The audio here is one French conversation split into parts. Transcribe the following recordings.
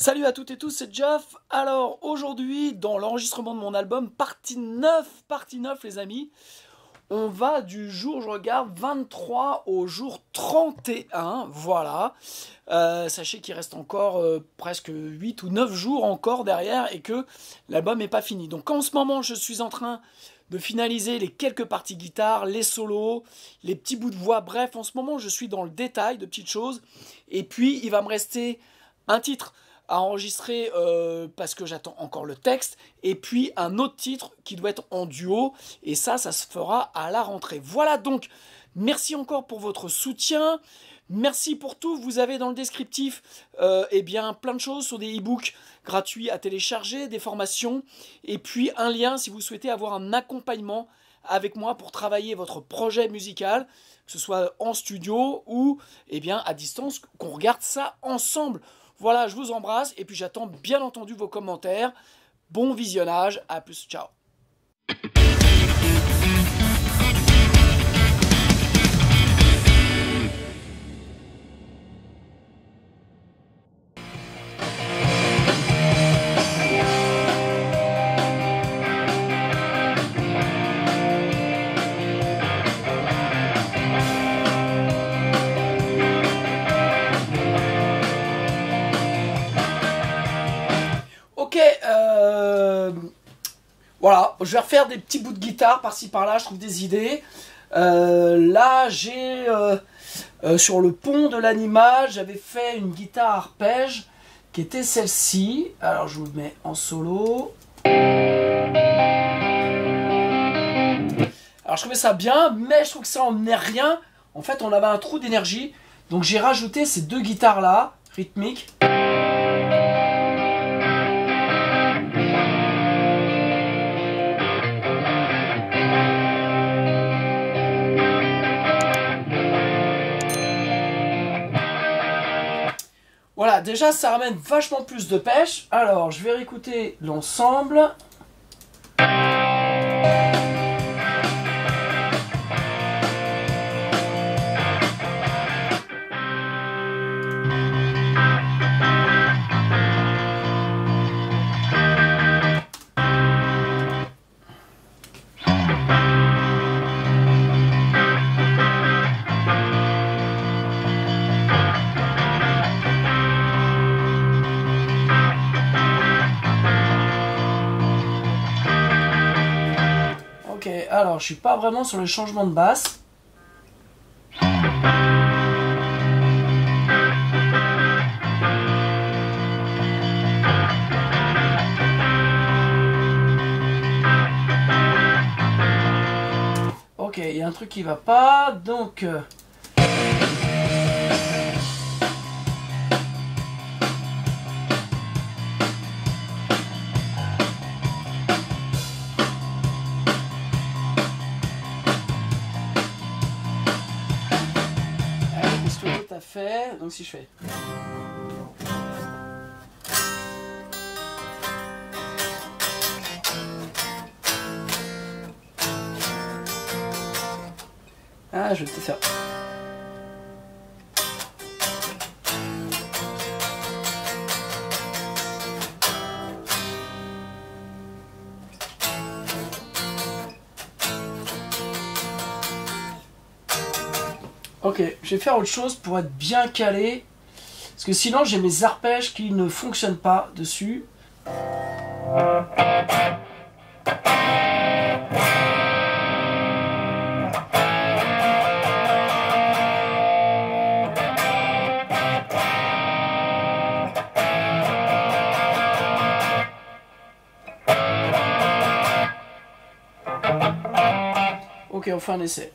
Salut à toutes et tous, c'est Jeff. Alors aujourd'hui, dans l'enregistrement de mon album, partie 9 les amis, on va du jour, je regarde, 23 au jour 31, voilà. Sachez qu'il reste encore presque 8 ou 9 jours encore derrière et que l'album n'est pas fini. Donc en ce moment, je suis en train de finaliser les quelques parties guitare, les solos, les petits bouts de voix, bref, en ce moment, je suis dans le détail de petites choses. Et puis, il va me rester un titre à enregistrer parce que j'attends encore le texte, et puis un autre titre qui doit être en duo, et ça se fera à la rentrée. Voilà, donc merci encore pour votre soutien, merci pour tout. Vous avez dans le descriptif eh bien plein de choses sur des e-books gratuits à télécharger, des formations, et puis un lien si vous souhaitez avoir un accompagnement avec moi pour travailler votre projet musical, que ce soit en studio ou eh bien à distance, qu'on regarde ça ensemble. Voilà, je vous embrasse et puis j'attends bien entendu vos commentaires. Bon visionnage, à plus, ciao. Ok, voilà, je vais refaire des petits bouts de guitare par-ci par-là, je trouve des idées. Là, j'ai sur le pont de l'animal, j'avais fait une guitare arpège qui était celle-ci. Alors, je vous le mets en solo. Alors, je trouvais ça bien, mais je trouve que ça en est rien. En fait, on avait un trou d'énergie, donc j'ai rajouté ces deux guitares-là, rythmiques. Voilà, déjà ça ramène vachement plus de pêche. Alors, je vais réécouter l'ensemble. Ok, alors je suis pas vraiment sur le changement de basse. Ok, il y a un truc qui va pas, donc... tout à fait, donc si je fais... Ah, je vais peut-être faire... Ok, je vais faire autre chose pour être bien calé. Parce que sinon j'ai mes arpèges qui ne fonctionnent pas dessus. Ok, on fait un essai.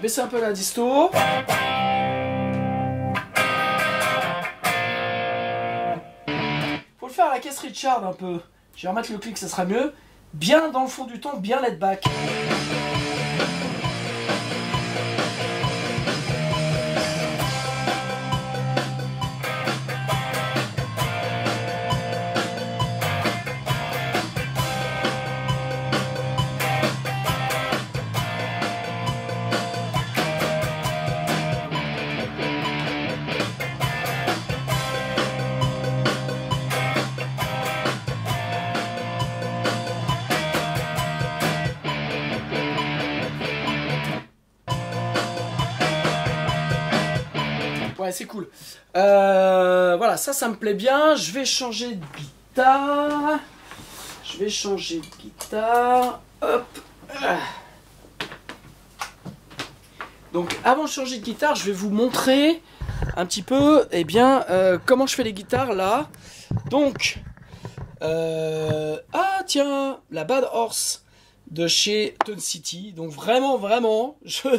Baisser un peu la disto. le faire à la caisse Richard un peu. Je vais remettre le clic, ça sera mieux. Bien dans le fond du ton, bien laid back. Ouais, c'est cool. Voilà, ça me plaît bien. Je vais changer de guitare. Hop. Donc, avant de changer de guitare, je vais vous montrer un petit peu, eh bien, comment je fais les guitares là. Donc, ah tiens, la Bad Horse de chez Tone City. Donc vraiment, je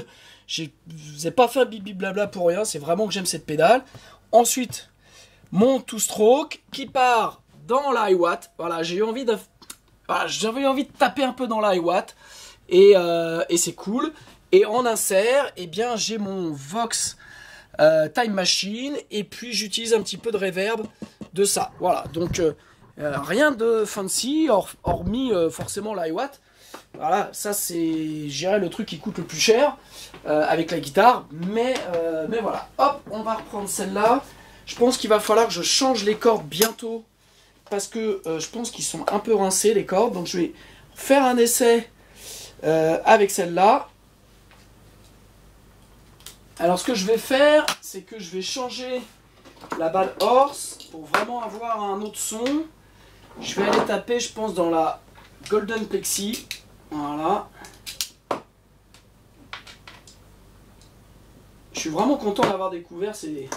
n'ai pas fait un bibi blabla pour rien, c'est vraiment que j'aime cette pédale. Ensuite, mon two-stroke qui part dans la hi-watt. Voilà, j'avais envie de taper un peu dans la hi-watt et c'est cool. Et en insert, eh bien, j'ai mon Vox Time Machine et puis j'utilise un petit peu de reverb de ça. Voilà, donc rien de fancy, hormis forcément la hi-watt. Voilà, ça c'est, j'irais le truc qui coûte le plus cher avec la guitare, mais voilà. Hop, on va reprendre celle-là. Je pense qu'il va falloir que je change les cordes bientôt parce que je pense qu'ils sont un peu rincés les cordes. Donc je vais faire un essai avec celle-là. Alors ce que je vais faire, c'est que je vais changer la Bad Horse pour vraiment avoir un autre son. Je vais aller taper, je pense, dans la Golden Plexi. Voilà. Je suis vraiment content d'avoir découvert ces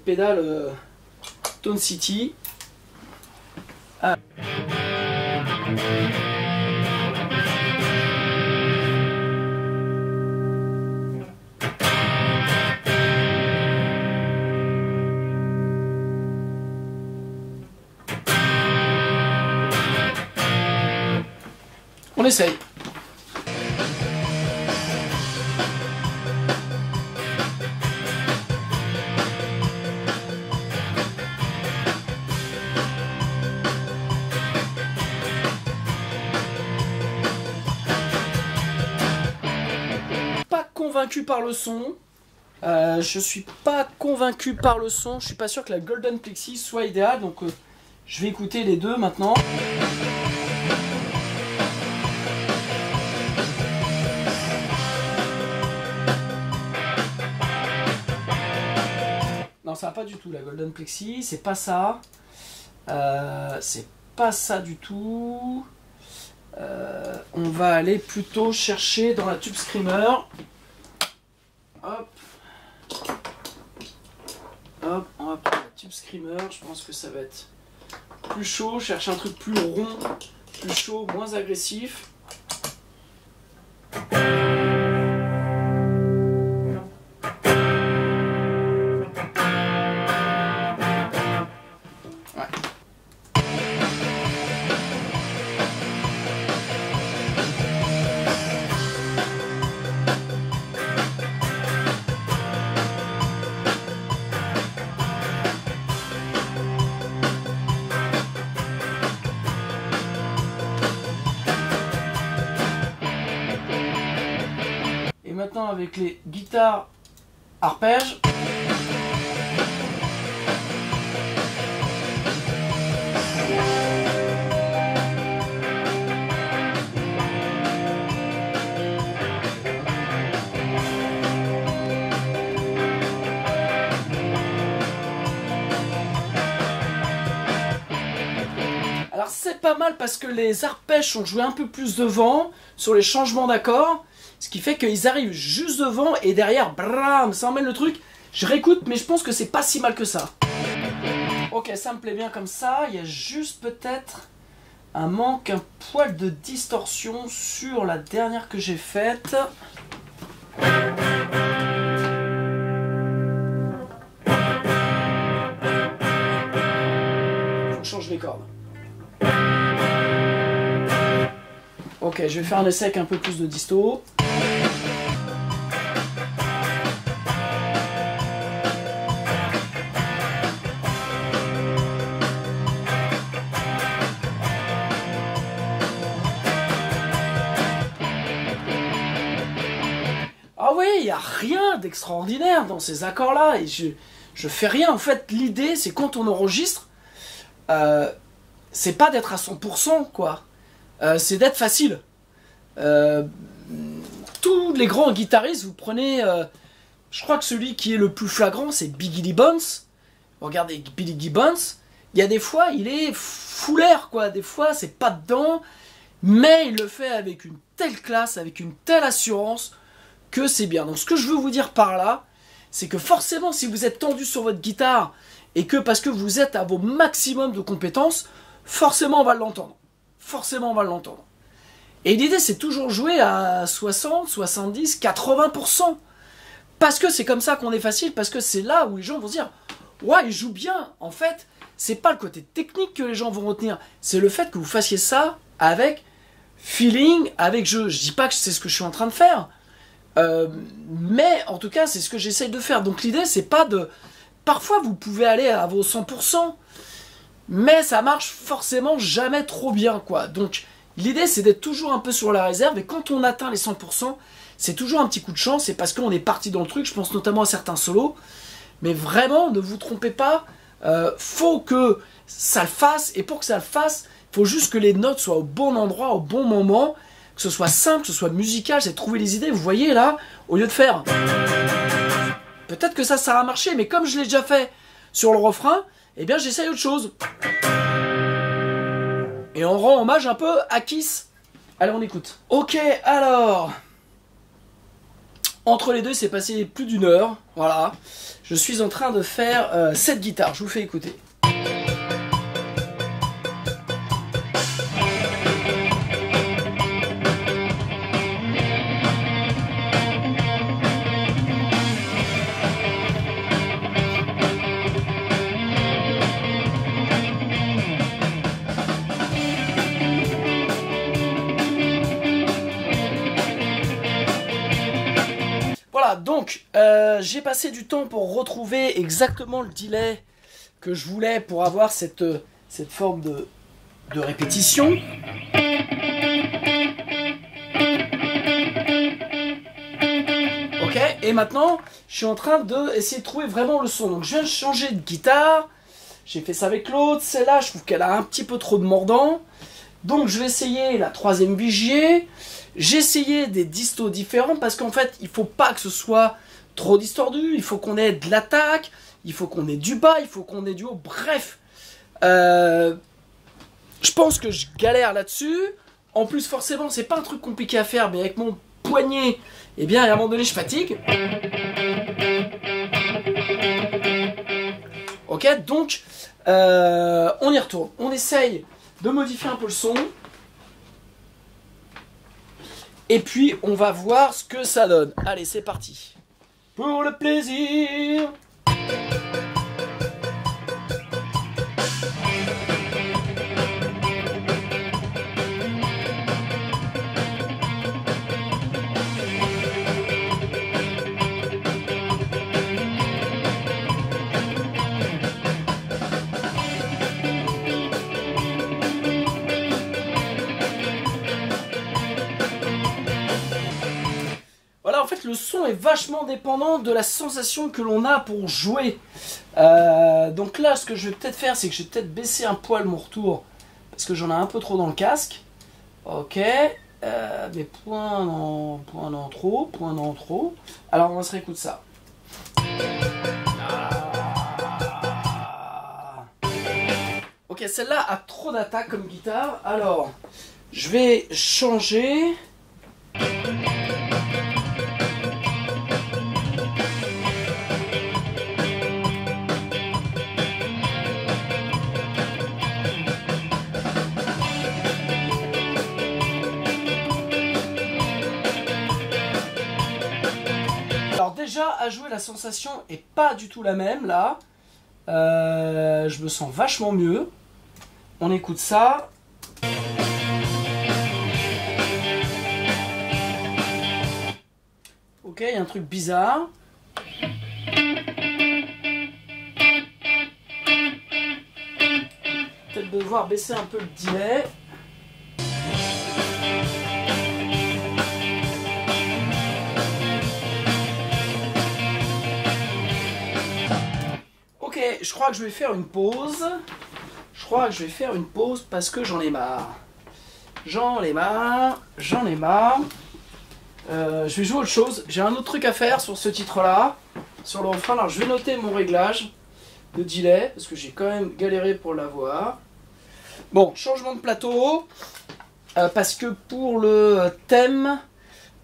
pédales Tone City. Ah. On essaye. Pas convaincu par le son. Je suis pas convaincu par le son. Je suis pas sûr que la Golden Plexi soit idéale. Donc je vais écouter les deux maintenant. Non, ça va pas du tout la Golden Plexi, c'est pas ça. C'est pas ça du tout. On va aller plutôt chercher dans la Tube Screamer. Hop. Hop, on va prendre la Tube Screamer. Je pense que ça va être plus chaud. Cherche un truc plus rond, plus chaud, moins agressif. Et maintenant avec les guitares arpèges. Alors c'est pas mal parce que les arpèges ont joué un peu plus devant sur les changements d'accords. Ce qui fait qu'ils arrivent juste devant et derrière, bram, ça emmène le truc. Je réécoute, mais je pense que c'est pas si mal que ça. Ok, ça me plaît bien comme ça. Il y a juste peut-être un manque, un poil de distorsion sur la dernière que j'ai faite. Faut que je change les cordes. Ok, je vais faire un essai avec un peu plus de disto. Ah oui, il n'y a rien d'extraordinaire dans ces accords-là, et je fais rien. En fait, l'idée, c'est quand on enregistre, c'est pas d'être à 100%, quoi. C'est d'être facile. Tous les grands guitaristes, vous prenez... je crois que celui qui est le plus flagrant, c'est Billy Gibbons. Regardez, Billy Gibbons, il y a des fois, il est full air, quoi. Des fois, c'est pas dedans, mais il le fait avec une telle classe, avec une telle assurance, que c'est bien. Donc ce que je veux vous dire par là, c'est que forcément, si vous êtes tendu sur votre guitare, et que parce que vous êtes à vos maximum de compétences, forcément on va l'entendre. Forcément on va l'entendre. Et l'idée, c'est toujours jouer à 60, 70, 80%. Parce que c'est comme ça qu'on est facile, parce que c'est là où les gens vont se dire « Ouais, il joue bien !» En fait, c'est pas le côté technique que les gens vont retenir, c'est le fait que vous fassiez ça avec feeling, avec jeu. Je dis pas que c'est ce que je suis en train de faire, mais en tout cas, c'est ce que j'essaye de faire. Donc l'idée, c'est pas de... Parfois, vous pouvez aller à vos 100%, mais ça marche forcément jamais trop bien, quoi. Donc l'idée, c'est d'être toujours un peu sur la réserve, et quand on atteint les 100%, c'est toujours un petit coup de chance, c'est parce qu'on est parti dans le truc. Je pense notamment à certains solos, mais vraiment, ne vous trompez pas, faut que ça le fasse, et pour que ça le fasse, il faut juste que les notes soient au bon endroit, au bon moment, que ce soit simple, que ce soit musical, c'est trouver les idées. Vous voyez là, au lieu de faire... Peut-être que ça a marché, mais comme je l'ai déjà fait sur le refrain, eh bien j'essaye autre chose. Et on rend hommage un peu à Kiss. Allez, on écoute. Ok, alors... Entre les deux, c'est passé plus d'1 heure. Voilà. Je suis en train de faire cette guitare. Je vous fais écouter. Voilà, donc j'ai passé du temps pour retrouver exactement le delay que je voulais pour avoir cette forme de répétition. Ok, et maintenant je suis en train d'essayer de trouver vraiment le son. Donc je viens de changer de guitare, j'ai fait ça avec l'autre, celle-là je trouve qu'elle a un petit peu trop de mordant. Donc je vais essayer la 3e vigier. J'ai essayé des distos différents parce qu'en fait, il ne faut pas que ce soit trop distordu. Il faut qu'on ait de l'attaque, il faut qu'on ait du bas, il faut qu'on ait du haut. Bref, je pense que je galère là-dessus. En plus, forcément, c'est pas un truc compliqué à faire, mais avec mon poignet, eh bien, à un moment donné, je fatigue. Ok, donc, on y retourne. On essaye de modifier un peu le son. Et puis, on va voir ce que ça donne. Allez, c'est parti. Pour le plaisir. Voilà, en fait, le son est vachement dépendant de la sensation que l'on a pour jouer. Donc là, ce que je vais peut-être faire, c'est que je vais peut-être baisser un poil mon retour, parce que j'en ai un peu trop dans le casque. Ok, mais point dans trop. Alors, on se réécoute ça. Ok, celle-là a trop d'attaque comme guitare. Alors, je vais changer... Alors déjà, à jouer, la sensation est pas du tout la même, là. Je me sens vachement mieux. On écoute ça. Ok, il y a un truc bizarre. Peut-être devoir baisser un peu le delay. Ok, je crois que je vais faire une pause. Parce que j'en ai marre. J'en ai marre. Je vais jouer autre chose. J'ai un autre truc à faire sur ce titre-là. Sur le refrain. Alors je vais noter mon réglage de delay. Parce que j'ai quand même galéré pour l'avoir. Bon, changement de plateau. Parce que pour le thème,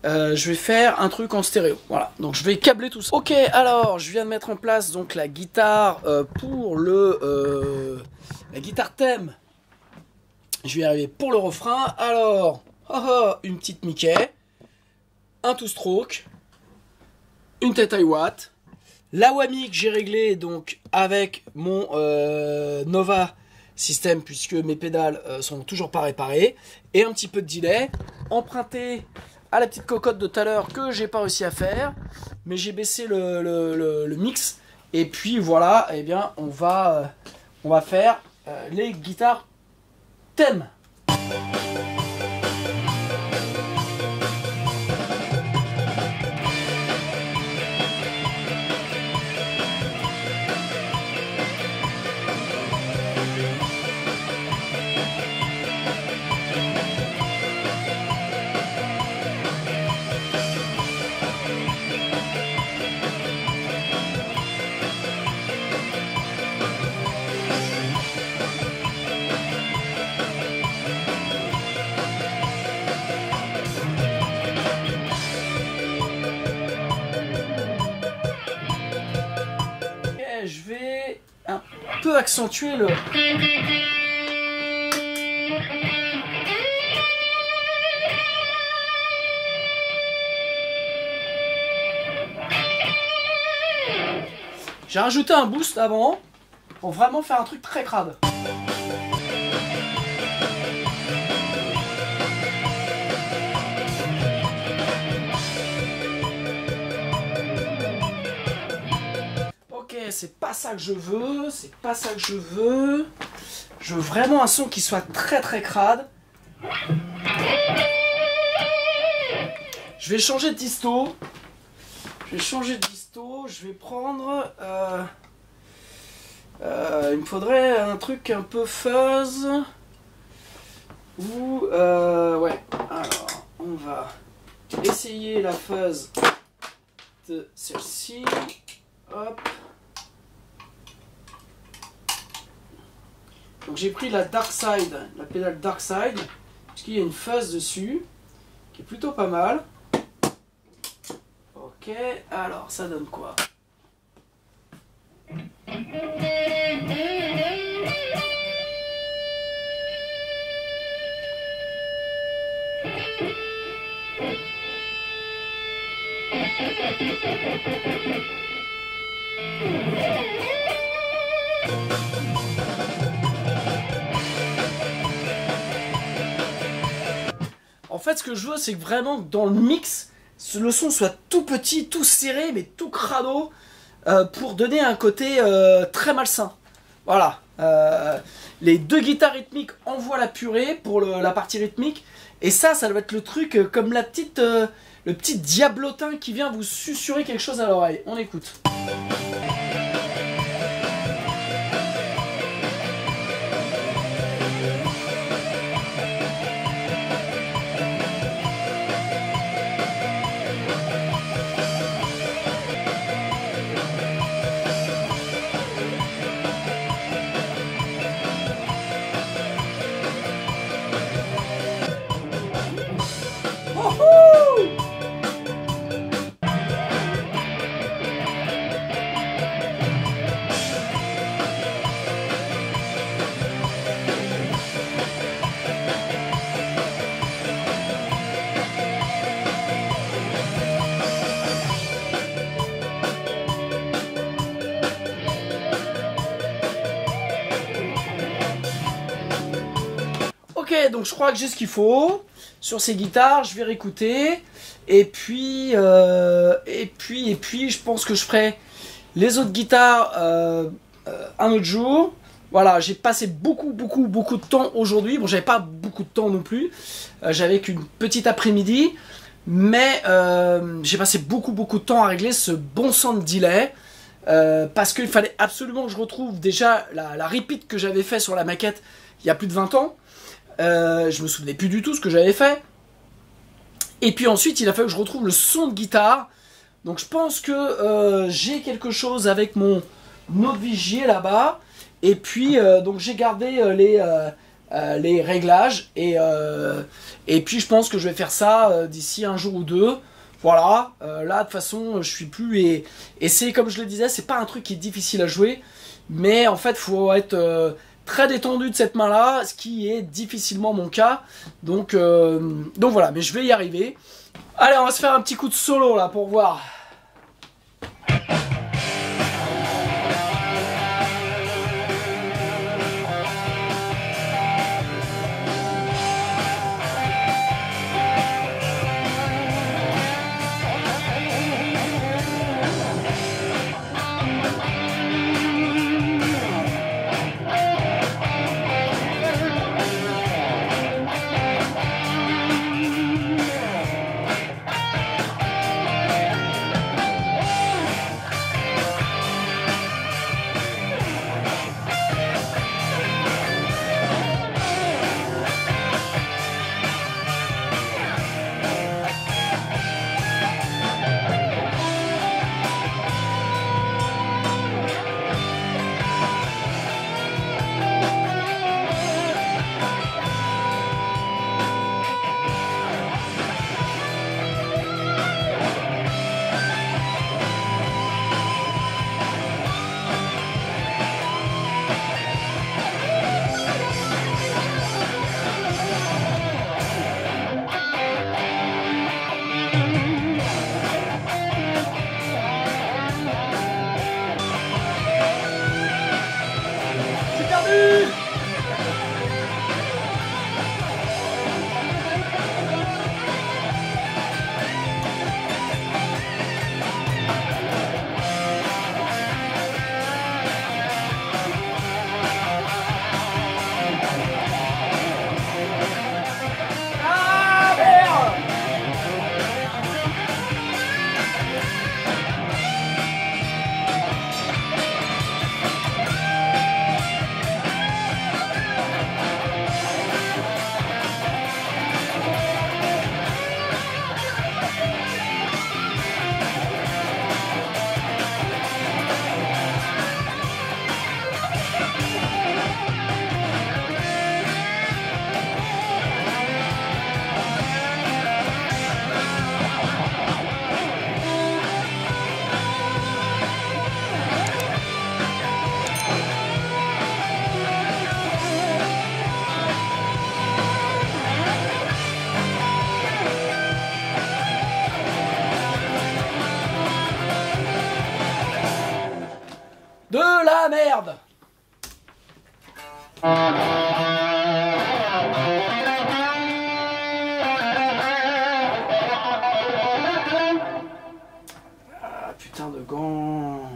je vais faire un truc en stéréo. Voilà, donc je vais câbler tout ça. Ok, alors je viens de mettre en place donc la guitare pour la guitare thème. Je vais y arriver pour le refrain. Alors, une petite Mickey, un two-stroke, une tête hi-watt, la whammy que j'ai réglée donc avec mon Nova système puisque mes pédales sont toujours pas réparées, et un petit peu de delay emprunté à la petite cocotte de tout à l'heure que j'ai pas réussi à faire, mais j'ai baissé le mix, et puis voilà, et bien on va faire les guitares thème. Je vais un peu accentuer le... J'ai rajouté un boost avant pour vraiment faire un truc très crade. C'est pas ça que je veux, Je veux vraiment un son qui soit très très crade. Je vais changer de disto. Je vais prendre... il me faudrait un truc un peu fuzz. Ou... ouais. Alors, on va essayer la fuzz de celle-ci. Hop. Donc j'ai pris la Dark Side, la pédale Dark Side, parce qu'il y a une fuzz dessus, qui est plutôt pas mal. Ok, alors ça donne quoi? En fait, ce que je veux, c'est que vraiment dans le mix, le son soit tout petit, tout serré, mais tout crado, pour donner un côté très malsain. Voilà. Les deux guitares rythmiques envoient la purée pour la partie rythmique, et ça doit être le truc comme le petit diablotin qui vient vous susurrer quelque chose à l'oreille. On écoute. Ok, donc je crois que j'ai ce qu'il faut sur ces guitares. Je vais réécouter. Et puis, je pense que je ferai les autres guitares un autre jour. Voilà, j'ai passé beaucoup de temps aujourd'hui. Bon, j'avais pas beaucoup de temps non plus. J'avais qu'une petite après-midi. Mais j'ai passé beaucoup de temps à régler ce bon sang de delay. Parce qu'il fallait absolument que je retrouve déjà la repeat que j'avais fait sur la maquette il y a plus de 20 ans. Je me souvenais plus du tout ce que j'avais fait. Et puis ensuite, il a fallu que je retrouve le son de guitare. Donc je pense que j'ai quelque chose avec mon autre vigier là-bas. Et puis, donc j'ai gardé les réglages. Et puis, je pense que je vais faire ça d'ici un jour ou deux. Voilà, là de toute façon, je suis plus... Et c'est comme je le disais, c'est pas un truc qui est difficile à jouer. Mais en fait, il faut être... très détendu de cette main-là, ce qui est difficilement mon cas. Donc voilà, mais je vais y arriver. Allez, on va se faire un petit coup de solo là pour voir. De la merde. Ah, putain de gants.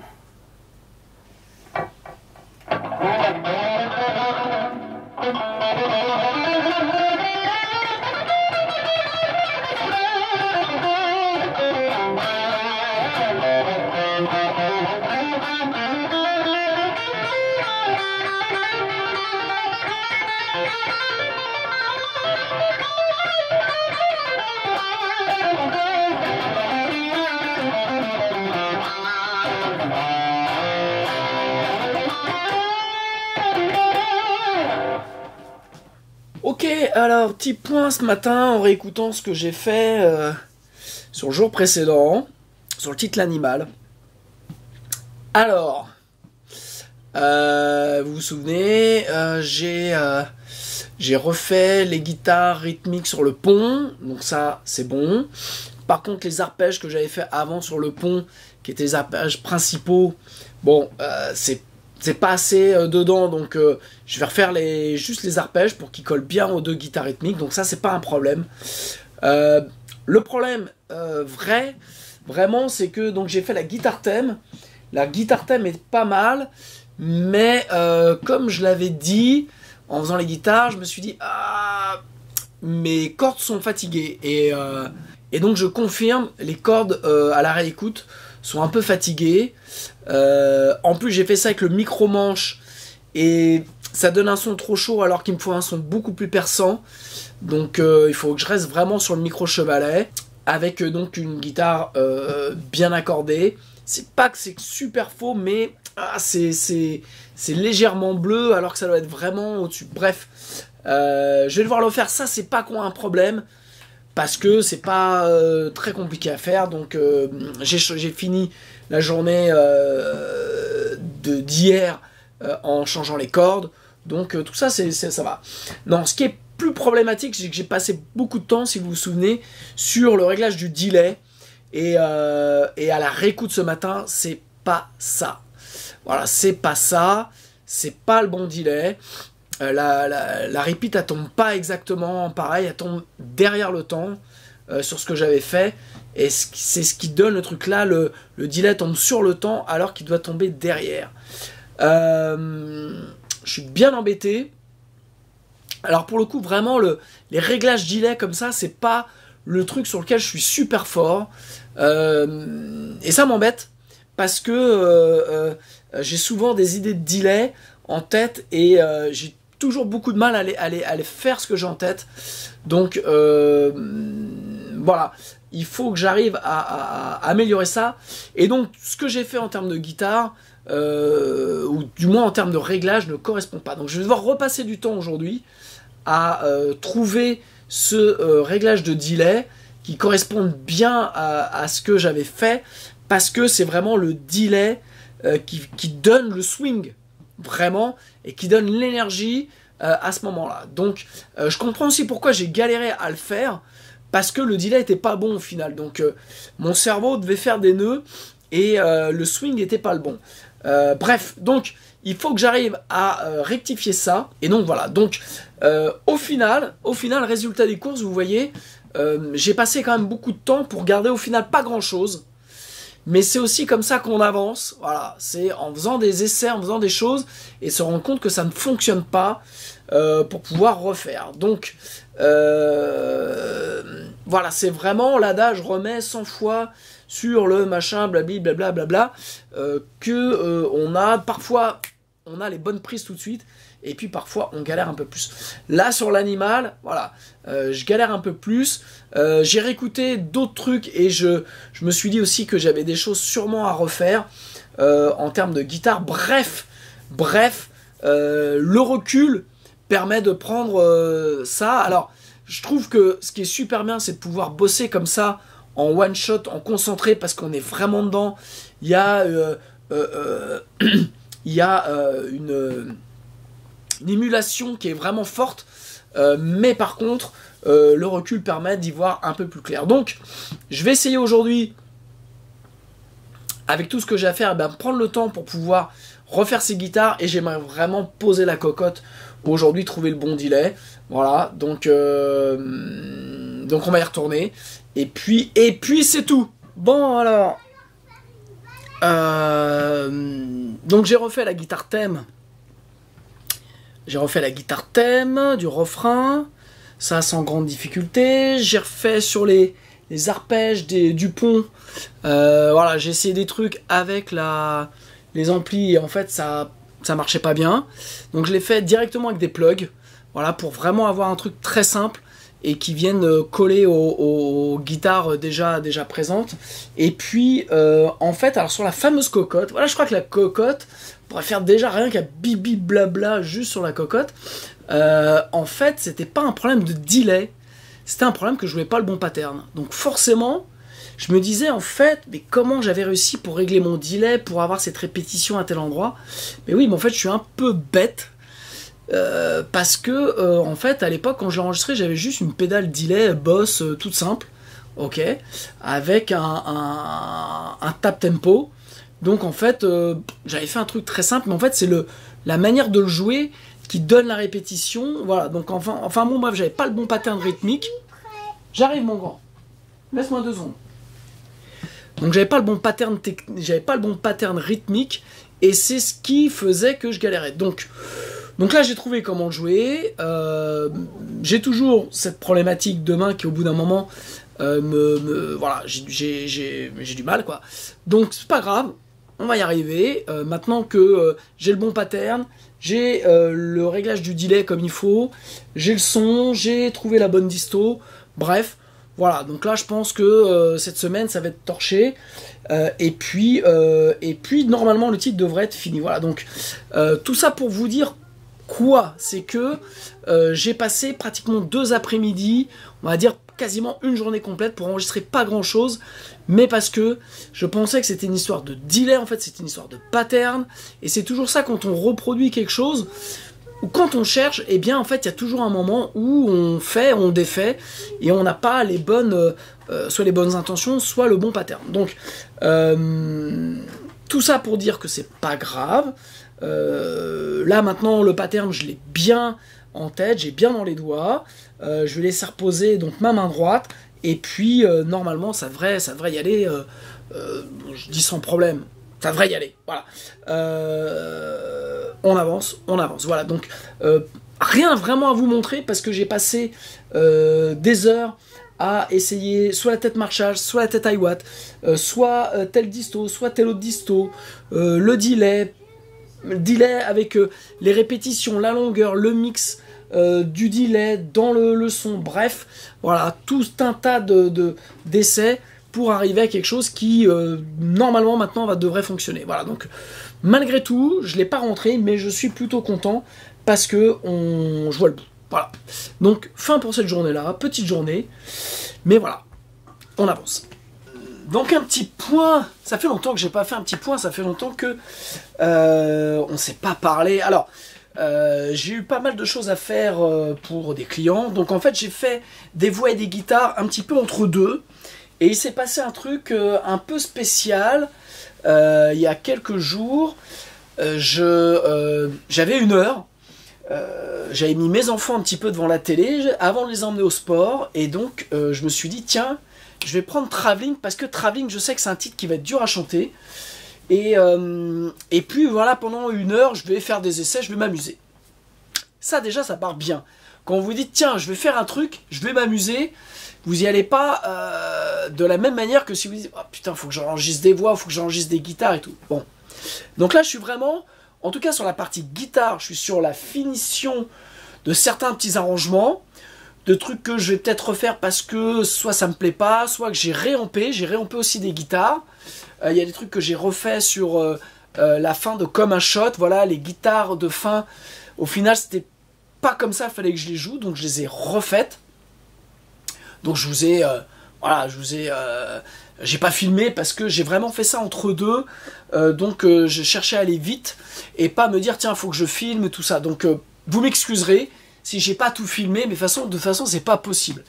Ok, alors petit point ce matin en réécoutant ce que j'ai fait sur le jour précédent, sur le titre L'Animal. Alors, vous vous souvenez, j'ai refait les guitares rythmiques sur le pont, donc ça c'est bon. Par contre les arpèges que j'avais fait avant sur le pont, qui étaient les arpèges principaux, bon, c'est pas assez dedans, donc je vais refaire juste les arpèges pour qu'ils collent bien aux deux guitares rythmiques, donc ça c'est pas un problème. Le problème vraiment, c'est que donc j'ai fait la guitare thème. La guitare thème est pas mal, mais comme je l'avais dit, en faisant les guitares, je me suis dit, ah, mes cordes sont fatiguées. Et donc je confirme, les cordes à la réécoute sont un peu fatiguées. En plus, j'ai fait ça avec le micro-manche, et ça donne un son trop chaud alors qu'il me faut un son beaucoup plus perçant. Donc il faut que je reste vraiment sur le micro-chevalet, avec donc une guitare bien accordée. C'est pas que c'est super faux, mais c'est légèrement bleu alors que ça doit être vraiment au-dessus. Bref, je vais devoir le faire. Ça, c'est pas qu'on a un problème, parce que c'est pas très compliqué à faire. Donc j'ai fini la journée d'hier en changeant les cordes. Donc tout ça, ça va. Non, ce qui est plus problématique, c'est que j'ai passé beaucoup de temps, si vous vous souvenez, sur le réglage du delay. Et à la réécoute ce matin, c'est pas ça. Voilà, c'est pas ça. C'est pas le bon delay. La repeat, elle tombe pas exactement pareil. Elle tombe derrière le temps sur ce que j'avais fait. Et c'est ce qui donne le truc là. Le delay tombe sur le temps alors qu'il doit tomber derrière. Je suis bien embêté. Alors pour le coup, vraiment, les réglages delay comme ça, c'est pas le truc sur lequel je suis super fort. Et ça m'embête, parce que j'ai souvent des idées de delay en tête, et j'ai toujours beaucoup de mal à aller faire ce que j'ai en tête. Donc voilà, il faut que j'arrive à améliorer ça. Et donc ce que j'ai fait en termes de guitare, ou du moins en termes de réglage, ne correspond pas. Donc je vais devoir repasser du temps aujourd'hui à trouver ce réglage de delay qui corresponde bien à ce que j'avais fait, parce que c'est vraiment le delay qui donne le swing, vraiment, et qui donne l'énergie à ce moment-là. Donc je comprends aussi pourquoi j'ai galéré à le faire, parce que le delay était pas bon au final. Donc mon cerveau devait faire des nœuds, et le swing n'était pas le bon. Bref, donc il faut que j'arrive à rectifier ça. Et donc voilà, donc au final, résultat des courses, vous voyez, j'ai passé quand même beaucoup de temps pour garder au final pas grand chose. Mais c'est aussi comme ça qu'on avance. Voilà, c'est en faisant des essais, en faisant des choses, et se rendre compte que ça ne fonctionne pas, pour pouvoir refaire. Donc voilà, c'est vraiment l'adage remet 100 fois sur le machin blablabla, blablabla, que on a parfois, on a les bonnes prises tout de suite, et puis parfois on galère un peu plus. Là sur l'animal, voilà, je galère un peu plus. J'ai réécouté d'autres trucs, et je me suis dit aussi que j'avais des choses sûrement à refaire en termes de guitare. Bref, le recul permet de prendre ça. Alors je trouve que ce qui est super bien, c'est de pouvoir bosser comme ça en one shot, en concentré, parce qu'on est vraiment dedans. Il y a une émulation qui est vraiment forte, mais par contre le recul permet d'y voir un peu plus clair. Donc je vais essayer aujourd'hui, avec tout ce que j'ai à faire, prendre le temps pour pouvoir refaire ces guitares, et j'aimerais vraiment poser la cocotte aujourd'hui, trouver le bon delay. Voilà, donc on va y retourner, et puis c'est tout. Bon, alors donc j'ai refait la guitare thème. J'ai refait la guitare thème du refrain, ça sans grande difficulté. J'ai refait sur les arpèges du pont. Voilà, j'ai essayé des trucs avec les amplis, et en fait ça marchait pas bien. Donc je l'ai fait directement avec des plugs. Voilà, pour vraiment avoir un truc très simple, et qui viennent coller aux guitares déjà présentes. Et puis en fait, alors sur la fameuse cocotte, voilà, je crois que la cocotte, on pourrait faire déjà rien qu'à bibi blabla juste sur la cocotte. En fait, c'était pas un problème de delay, c'était un problème que je jouais pas le bon pattern. Donc forcément, je me disais en fait, mais comment j'avais réussi pour régler mon delay, pour avoir cette répétition à tel endroit? Mais oui, mais en fait, je suis un peu bête. Parce que en fait, à l'époque, quand je l'ai enregistré, j'avais juste une pédale delay Boss toute simple, ok, avec un tap tempo. Donc en fait, j'avais fait un truc très simple, mais en fait c'est la manière de le jouer qui donne la répétition. Voilà, donc enfin bon bref, j'avais pas le bon pattern rythmique. J'arrive mon grand, laisse-moi 2 secondes. Donc j'avais pas le bon pattern rythmique, et c'est ce qui faisait que je galérais. Donc là j'ai trouvé comment le jouer. J'ai toujours cette problématique de main qui au bout d'un moment voilà, j'ai du mal quoi. Donc c'est pas grave, on va y arriver. Maintenant que j'ai le bon pattern, j'ai le réglage du delay comme il faut, j'ai le son, j'ai trouvé la bonne disto, bref, voilà. Donc là je pense que cette semaine ça va être torché, et puis normalement le titre devrait être fini. Voilà, donc tout ça pour vous dire quoi, c'est que j'ai passé pratiquement 2 après-midi, on va dire quasiment une journée complète pour enregistrer pas grand chose, mais parce que je pensais que c'était une histoire de delay, en fait c'était une histoire de pattern, et c'est toujours ça quand on reproduit quelque chose, ou quand on cherche, et bien en fait il y a toujours un moment où on défait, et on n'a pas les bonnes, soit les bonnes intentions, soit le bon pattern. Donc tout ça pour dire que c'est pas grave. Là maintenant le pattern je l'ai bien en tête, j'ai bien dans les doigts, je vais laisser reposer donc ma main droite, et puis normalement ça devrait y aller, je dis sans problème, ça devrait y aller, voilà. On avance, voilà, donc rien vraiment à vous montrer, parce que j'ai passé des heures à essayer soit la tête Marshall, soit la tête Hiwatt, soit telle disto, soit telle autre disto, le delay avec les répétitions, la longueur, le mix du delay dans le son, bref, voilà, tout un tas d'essais pour arriver à quelque chose qui normalement maintenant devrait fonctionner. Voilà, donc malgré tout, je ne l'ai pas rentré, mais je suis plutôt content parce que je vois le bout. Voilà, donc fin pour cette journée-là, petite journée, mais voilà, on avance. Donc un petit point, ça fait longtemps que j'ai pas fait un petit point, ça fait longtemps que on s'est pas parlé. Alors, j'ai eu pas mal de choses à faire pour des clients, donc en fait j'ai fait des voix et des guitares un petit peu entre deux, et il s'est passé un truc un peu spécial il y a quelques jours. J'avais 1 heure, j'avais mis mes enfants un petit peu devant la télé avant de les emmener au sport, et donc je me suis dit tiens, je vais prendre Traveling, parce que Traveling, je sais que c'est un titre qui va être dur à chanter. Et puis voilà, pendant 1 heure, je vais faire des essais, je vais m'amuser. Ça déjà, ça part bien. Quand vous dites, tiens, je vais faire un truc, je vais m'amuser, vous n'y allez pas de la même manière que si vous dites, oh putain, faut que j'enregistre des voix, faut que j'enregistre des guitares et tout. Bon. Donc là, je suis vraiment, en tout cas sur la partie guitare, je suis sur la finition de certains petits arrangements, de trucs que je vais peut-être refaire parce que soit ça me plaît pas, soit que j'ai réampé aussi des guitares. Il y a des trucs que j'ai refait sur la fin de Comme un Shot, voilà, les guitares de fin, au final c'était pas comme ça, il fallait que je les joue, donc je les ai refaites. Donc je vous ai, j'ai pas filmé parce que j'ai vraiment fait ça entre deux, donc je cherchais à aller vite et pas me dire tiens faut que je filme tout ça, donc vous m'excuserez si j'ai pas tout filmé, mais de toute façon c'est pas possible.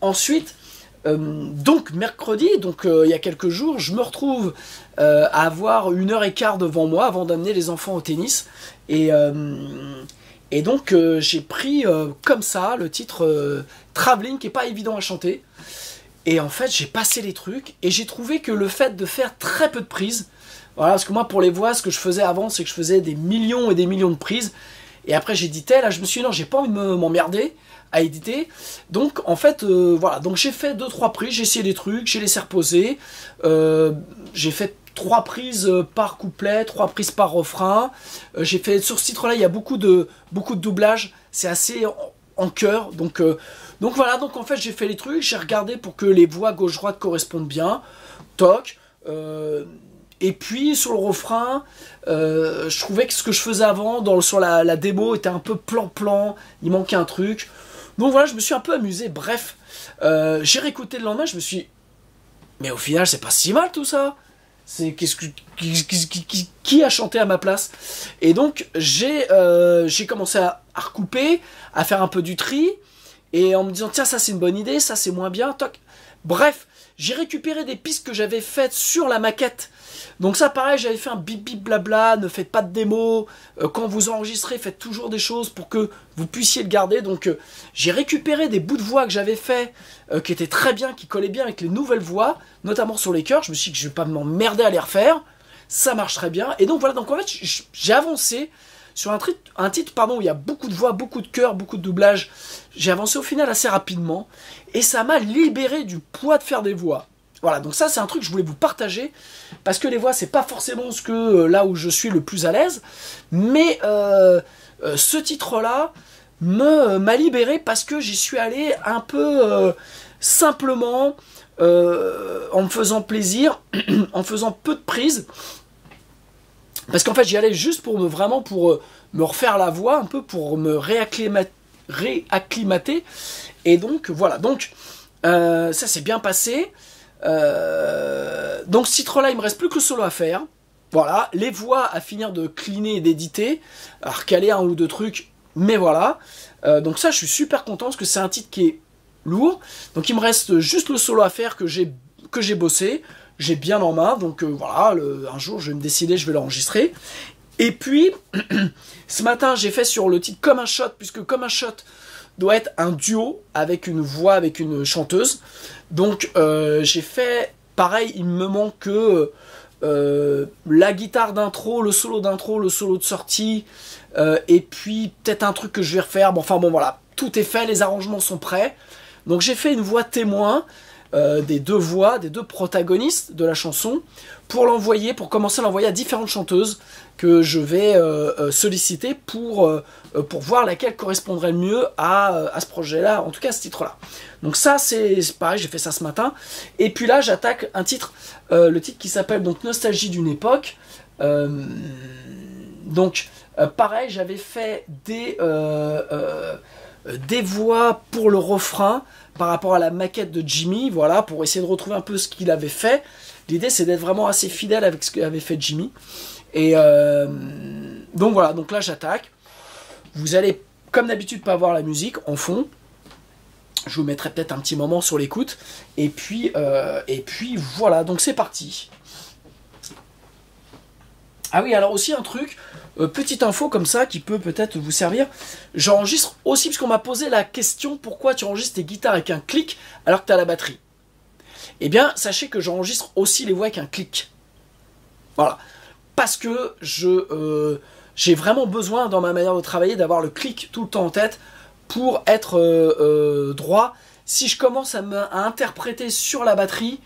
Ensuite, donc mercredi, donc il y a quelques jours, je me retrouve à avoir 1h15 devant moi avant d'amener les enfants au tennis, et donc j'ai pris comme ça le titre Traveling, qui est pas évident à chanter, et en fait j'ai passé les trucs et j'ai trouvé que le fait de faire très peu de prises, voilà, parce que moi pour les voix ce que je faisais avant c'est que je faisais des millions et des millions de prises. Et après j'éditais, là je me suis dit non, j'ai pas envie de m'emmerder à éditer. Donc en fait, voilà, donc j'ai fait 2-3 prises, j'ai essayé des trucs, j'ai laissé reposer. J'ai fait 3 prises par couplet, 3 prises par refrain. J'ai fait, sur ce titre-là, il y a beaucoup de doublage, c'est assez en chœur. Donc voilà, donc en fait j'ai fait les trucs, j'ai regardé pour que les voix gauche-droite correspondent bien. Toc. Et puis sur le refrain, je trouvais que ce que je faisais avant sur la démo était un peu plan-plan, il manquait un truc. Donc voilà, je me suis un peu amusé, bref. J'ai réécouté le lendemain, je me suis dit, mais au final c'est pas si mal tout ça. C'est qui a chanté à ma place? Et donc j'ai commencé à recouper, à faire un peu du tri, et en me disant tiens ça c'est une bonne idée, ça c'est moins bien, toc. Bref, j'ai récupéré des pistes que j'avais faites sur la maquette. Donc ça pareil, j'avais fait un bip bip blabla, ne faites pas de démo, quand vous enregistrez, faites toujours des choses pour que vous puissiez le garder. Donc j'ai récupéré des bouts de voix que j'avais fait, qui étaient très bien, qui collaient bien avec les nouvelles voix, notamment sur les chœurs. Je me suis dit que je vais pas m'emmerder à les refaire, ça marche très bien. Et donc voilà, donc en fait j'ai avancé sur un titre pardon, où il y a beaucoup de voix, beaucoup de chœurs, beaucoup de doublage. J'ai avancé au final assez rapidement, et ça m'a libéré du poids de faire des voix. Voilà, donc ça c'est un truc que je voulais vous partager, parce que les voix c'est pas forcément ce que là où je suis le plus à l'aise, mais ce titre-là m'a libéré parce que j'y suis allé un peu simplement, en me faisant plaisir, en faisant peu de prises, parce qu'en fait j'y allais juste pour me refaire la voix, un peu pour me réacclimater, et donc voilà, donc ça s'est bien passé. Donc ce titre là il me reste plus que le solo à faire, voilà, les voix à finir de cleaner et d'éditer, à recaler un ou deux trucs, mais voilà, donc ça je suis super content parce que c'est un titre qui est lourd, donc il me reste juste le solo à faire que j'ai bossé, j'ai bien en main, donc voilà, un jour je vais me décider, je vais l'enregistrer. Et puis ce matin j'ai fait sur le titre Comme un shot, puisque Comme un shot doit être un duo avec une voix, avec une chanteuse. Donc j'ai fait pareil, il me manque que la guitare d'intro, le solo d'intro, le solo de sortie, et puis peut-être un truc que je vais refaire. Bon, enfin bon voilà, tout est fait, les arrangements sont prêts. Donc j'ai fait une voix témoin des deux voix, des deux protagonistes de la chanson, pour commencer à l'envoyer à différentes chanteuses que je vais solliciter pour voir laquelle correspondrait le mieux à ce projet-là, en tout cas à ce titre-là. Donc ça, c'est pareil, j'ai fait ça ce matin. Et puis là, j'attaque un titre, le titre qui s'appelle donc Nostalgie d'une époque. Pareil, j'avais fait des voix pour le refrain par rapport à la maquette de Jimmy, voilà, pour essayer de retrouver un peu ce qu'il avait fait. L'idée, c'est d'être vraiment assez fidèle avec ce qu'avait fait Jimmy. Et donc voilà, donc là j'attaque. Vous allez, comme d'habitude, pas voir la musique en fond. Je vous mettrai peut-être un petit moment sur l'écoute. Et puis voilà, donc c'est parti. Ah oui, alors aussi un truc, petite info comme ça qui peut peut-être vous servir. J'enregistre aussi, parce qu'on m'a posé la question, pourquoi tu enregistres tes guitares avec un clic alors que tu as la batterie? Eh bien, sachez que j'enregistre aussi les voix avec un clic. Voilà. Parce que j'ai vraiment besoin dans ma manière de travailler d'avoir le clic tout le temps en tête pour être droit. Si je commence à interpréter sur la batterie,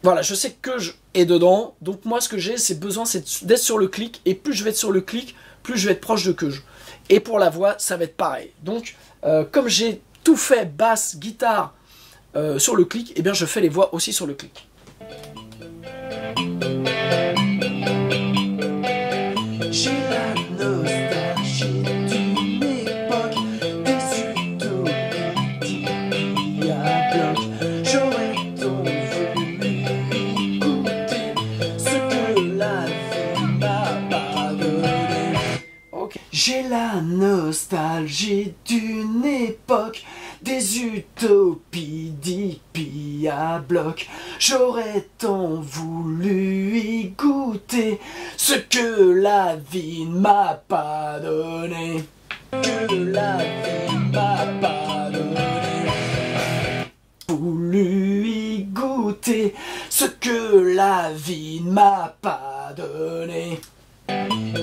voilà, je sais que je est dedans, donc moi ce que j'ai, c'est besoin d'être sur le clic, et plus je vais être sur le clic, plus je vais être proche de que je. Et pour la voix, ça va être pareil. Donc, comme j'ai tout fait, basse, guitare, sur le clic, et bien je fais les voix aussi sur le clic. J'ai la nostalgie d'une époque, des utopies à bloc. J'aurais donc voulu écouter ce que la vie m'a pas donné. Okay. J'ai la nostalgie d'une époque, des utopies d'hippies à bloc. J'aurais tant voulu y goûter ce que la vie ne m'a pas donné. Que la vie m'a pas donné. Voulu y goûter ce que la vie ne m'a pas donné.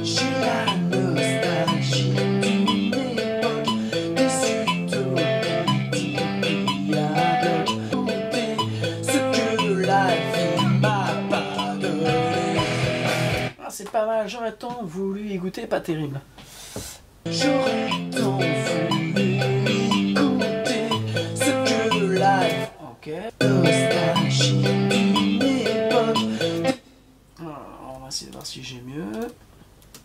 J'ai la nostalgie d'une époque, des utopies à bloc. Ce que la vie m'a pas donné. Ah, c'est pas mal, j'aurais tant voulu y goûter, pas terrible. J'aurais tant voulu y goûter ce que la vie. Ok. Nostalgie d'une époque. Alors, on va essayer de voir si j'ai mieux.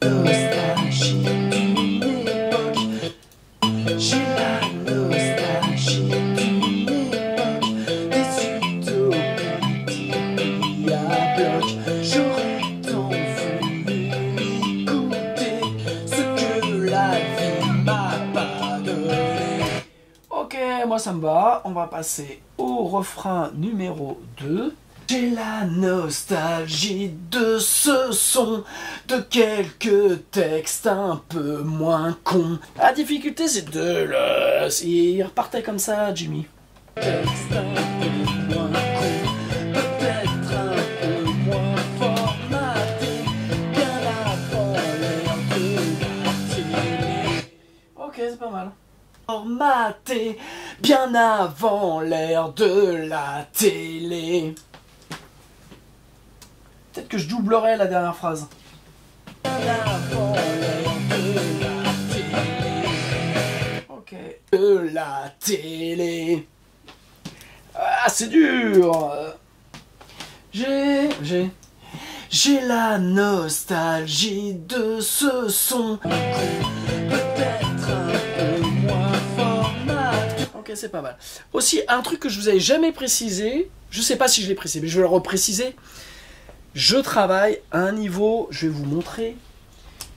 Nostalgie d'une époque. J'ai la nostalgie d'une époque, des utopies à bloc. J'aurais tant voulu y goûter ce que la vie m'a pas moi ça me va. On va passer au refrain numéro 2. J'ai la nostalgie de ce son, de quelques textes un peu moins cons. La difficulté c'est de le... Il repartait comme ça, Jimmy. Texte un peu moins con, peut-être un peu moins formaté, bien avant l'ère de la télé. Ok, c'est pas mal. Formaté, bien avant l'ère de la télé. Peut-être que je doublerai la dernière phrase. Ok. De la télé. Ah, c'est dur. J'ai la nostalgie de ce son. Peut-être un peu moins formaté. Ok, c'est pas mal. Aussi, un truc que je vous avais jamais précisé. Je sais pas si je l'ai précisé, mais je vais le repréciser. Je travaille à un niveau, je vais vous montrer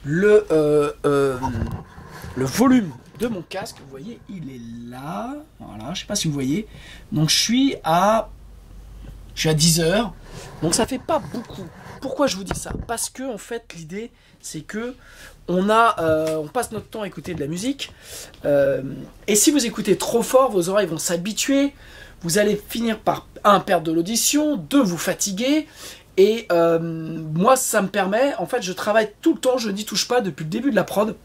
le volume de mon casque. Vous voyez, il est là. Voilà, je sais pas si vous voyez. Donc je suis à 10 heures. Donc ça fait pas beaucoup. Pourquoi je vous dis ça? Parce que en fait l'idée c'est que on passe notre temps à écouter de la musique. Et si vous écoutez trop fort, vos oreilles vont s'habituer. Vous allez finir par 1 perdre de l'audition, 2 vous fatiguer. Et moi, ça me permet, en fait, je travaille tout le temps, je n'y touche pas depuis le début de la prod.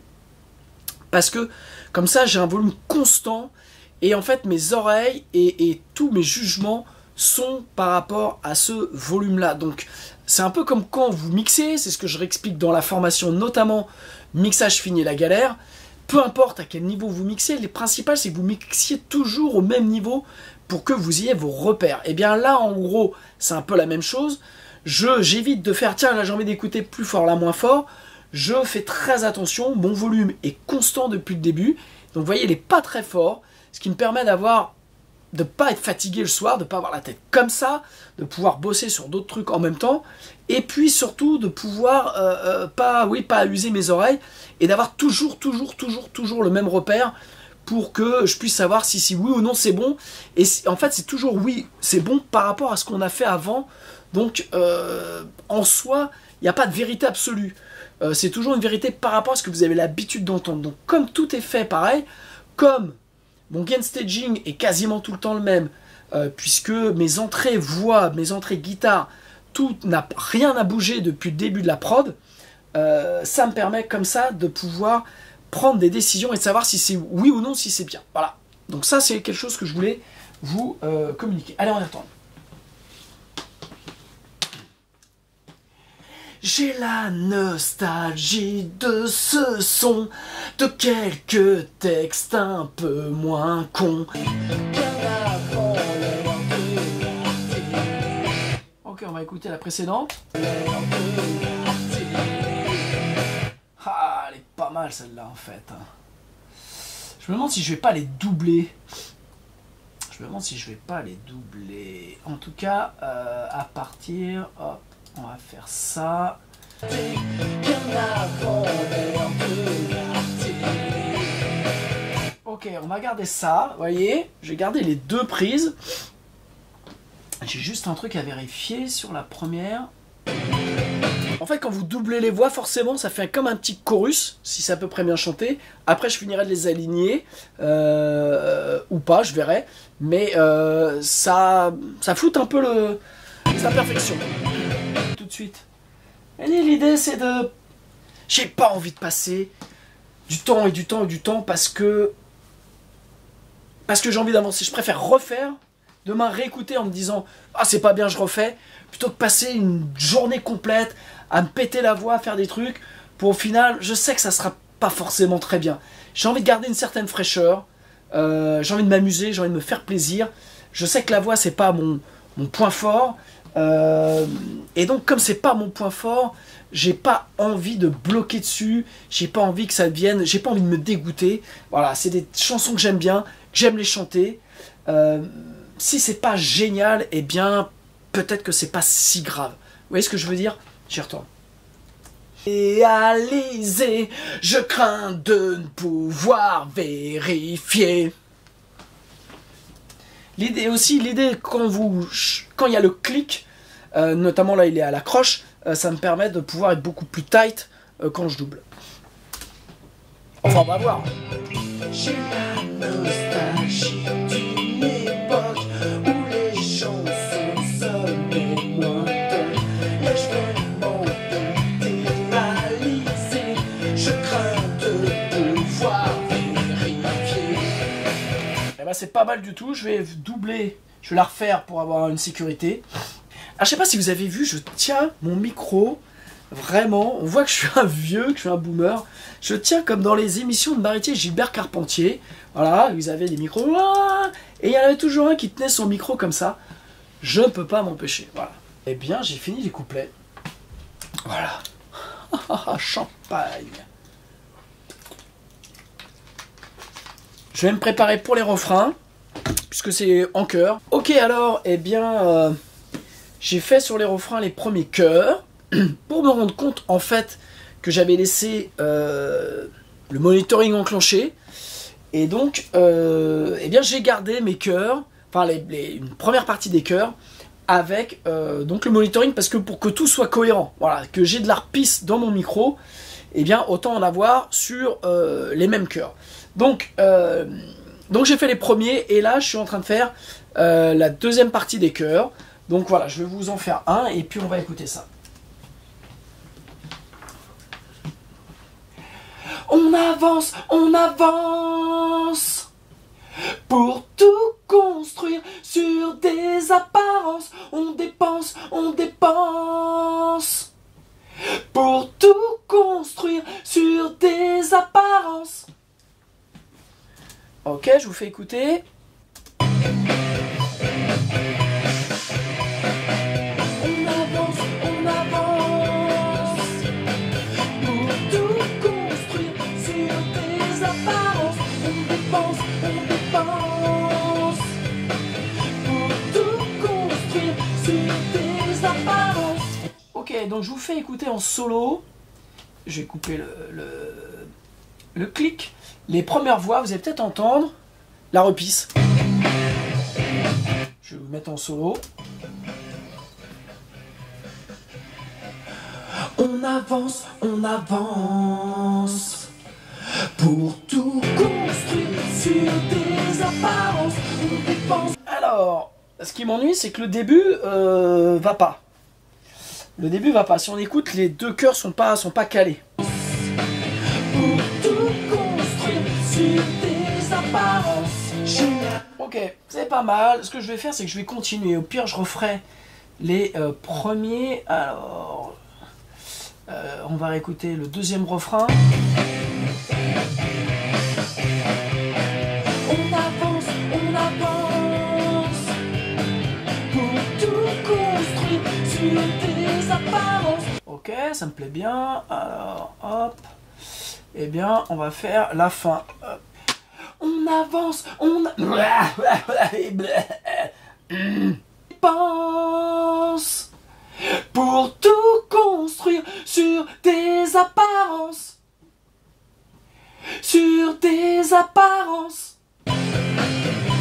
Parce que, comme ça, j'ai un volume constant. Et en fait, mes oreilles et tous mes jugements sont par rapport à ce volume-là. Donc, c'est un peu comme quand vous mixez, c'est ce que je réexplique dans la formation, notamment mixage fini et la galère. Peu importe à quel niveau vous mixez, les principales, c'est que vous mixiez toujours au même niveau pour que vous ayez vos repères. Et bien là, en gros, c'est un peu la même chose. J'évite de faire, tiens, là j'ai envie d'écouter plus fort, là moins fort. Je fais très attention, mon volume est constant depuis le début. Donc vous voyez, il n'est pas très fort, ce qui me permet de ne pas être fatigué le soir, de ne pas avoir la tête comme ça, de pouvoir bosser sur d'autres trucs en même temps. Et puis surtout de pouvoir pas user mes oreilles et d'avoir toujours le même repère pour que je puisse savoir si oui ou non c'est bon. Et en fait, c'est toujours oui, c'est bon par rapport à ce qu'on a fait avant. Donc, en soi, il n'y a pas de vérité absolue. C'est toujours une vérité par rapport à ce que vous avez l'habitude d'entendre. Donc, comme tout est fait pareil, comme mon gain staging est quasiment tout le temps le même, puisque mes entrées voix, mes entrées guitare, rien n'a bougé depuis le début de la prod, ça me permet comme ça de pouvoir prendre des décisions et de savoir si c'est oui ou non, si c'est bien. Voilà. Donc ça, c'est quelque chose que je voulais vous communiquer. Allez, on y retourne. J'ai la nostalgie de ce son, de quelques textes un peu moins cons. Ok, on va écouter la précédente. Ah, elle est pas mal celle-là en fait. Je me demande si je vais pas les doubler. En tout cas, à partir... Hop. On va faire ça. Ok, on va garder ça. Vous voyez, j'ai gardé les 2 prises. J'ai juste un truc à vérifier sur la première. En fait, quand vous doublez les voix, forcément, ça fait comme un petit chorus, si c'est à peu près bien chanté. Après, je finirai de les aligner, ou pas, je verrai. Mais ça floute un peu sa perfection. Tout de suite. Et l'idée c'est de... J'ai pas envie de passer du temps parce que j'ai envie d'avancer. Je préfère refaire, demain réécouter en me disant ah c'est pas bien, je refais, plutôt que passer une journée complète à me péter la voix, à faire des trucs pour au final, je sais que ça sera pas forcément très bien. J'ai envie de garder une certaine fraîcheur, j'ai envie de m'amuser, j'ai envie de me faire plaisir. Je sais que la voix c'est pas mon point fort. Et donc comme c'est pas mon point fort, j'ai pas envie de bloquer dessus, j'ai pas envie que ça vienne, j'ai pas envie de me dégoûter. Voilà, c'est des chansons que j'aime bien, que j'aime les chanter. Si c'est pas génial, eh bien peut-être que c'est pas si grave. Vous voyez ce que je veux dire? J'y retourne. Réalisé, je crains de ne pouvoir vérifier. L'idée quand il y a le clic, notamment là il est à la croche, ça me permet de pouvoir être beaucoup plus tight quand je double. Enfin on va voir. J'ai la nostalgie d'une époque où les chansons sonnaient moins bonnes. Les cheveux m'ont démalisé. Je crains de pouvoir vérifier. Eh ben c'est pas mal du tout. Je vais doubler, je vais la refaire pour avoir une sécurité. Alors je sais pas si vous avez vu, je tiens mon micro. Vraiment, on voit que je suis un vieux, que je suis un boomer. Je tiens comme dans les émissions de Maritier Gilbert Carpentier. Voilà, vous avez des micros. Et il y en avait toujours un qui tenait son micro comme ça. Je ne peux pas m'empêcher. Voilà. Eh bien, j'ai fini les couplets. Voilà. Champagne. Je vais me préparer pour les refrains, puisque c'est en chœur. Ok, alors, eh bien, j'ai fait sur les refrains les premiers chœurs. Pour me rendre compte en fait que j'avais laissé le monitoring enclenché et donc eh bien j'ai gardé mes chœurs, enfin une première partie des chœurs avec donc le monitoring, parce que pour que tout soit cohérent, voilà, que j'ai de l'harpiste dans mon micro, eh bien autant en avoir sur les mêmes chœurs. Donc j'ai fait les premiers et là je suis en train de faire la deuxième partie des chœurs. Donc voilà, je vais vous en faire un et puis on va écouter ça. On avance pour tout construire sur des apparences. On dépense pour tout construire sur des apparences. Ok, je vous fais écouter. Ok, donc je vous fais écouter en solo. Je vais couper le clic. Les premières voix, vous allez peut-être entendre la repisse. Je vais vous mettre en solo. On avance pour tout construire sur des apparences. On dépense. Alors, ce qui m'ennuie, c'est que le début va pas. Le début va pas. Si on écoute, les deux chœurs sont pas calés. Pour tout construire sur des apparences. Ok, c'est pas mal. Ce que je vais faire, c'est que je vais continuer. Au pire, je referai les premiers. Alors, on va réécouter le deuxième refrain. On avance pour tout construire sur des apparences. Ok, ça me plaît bien. Alors, hop. Eh bien, on va faire la fin. Hop. On avance, pense pour tout construire sur des apparences. Sur des apparences.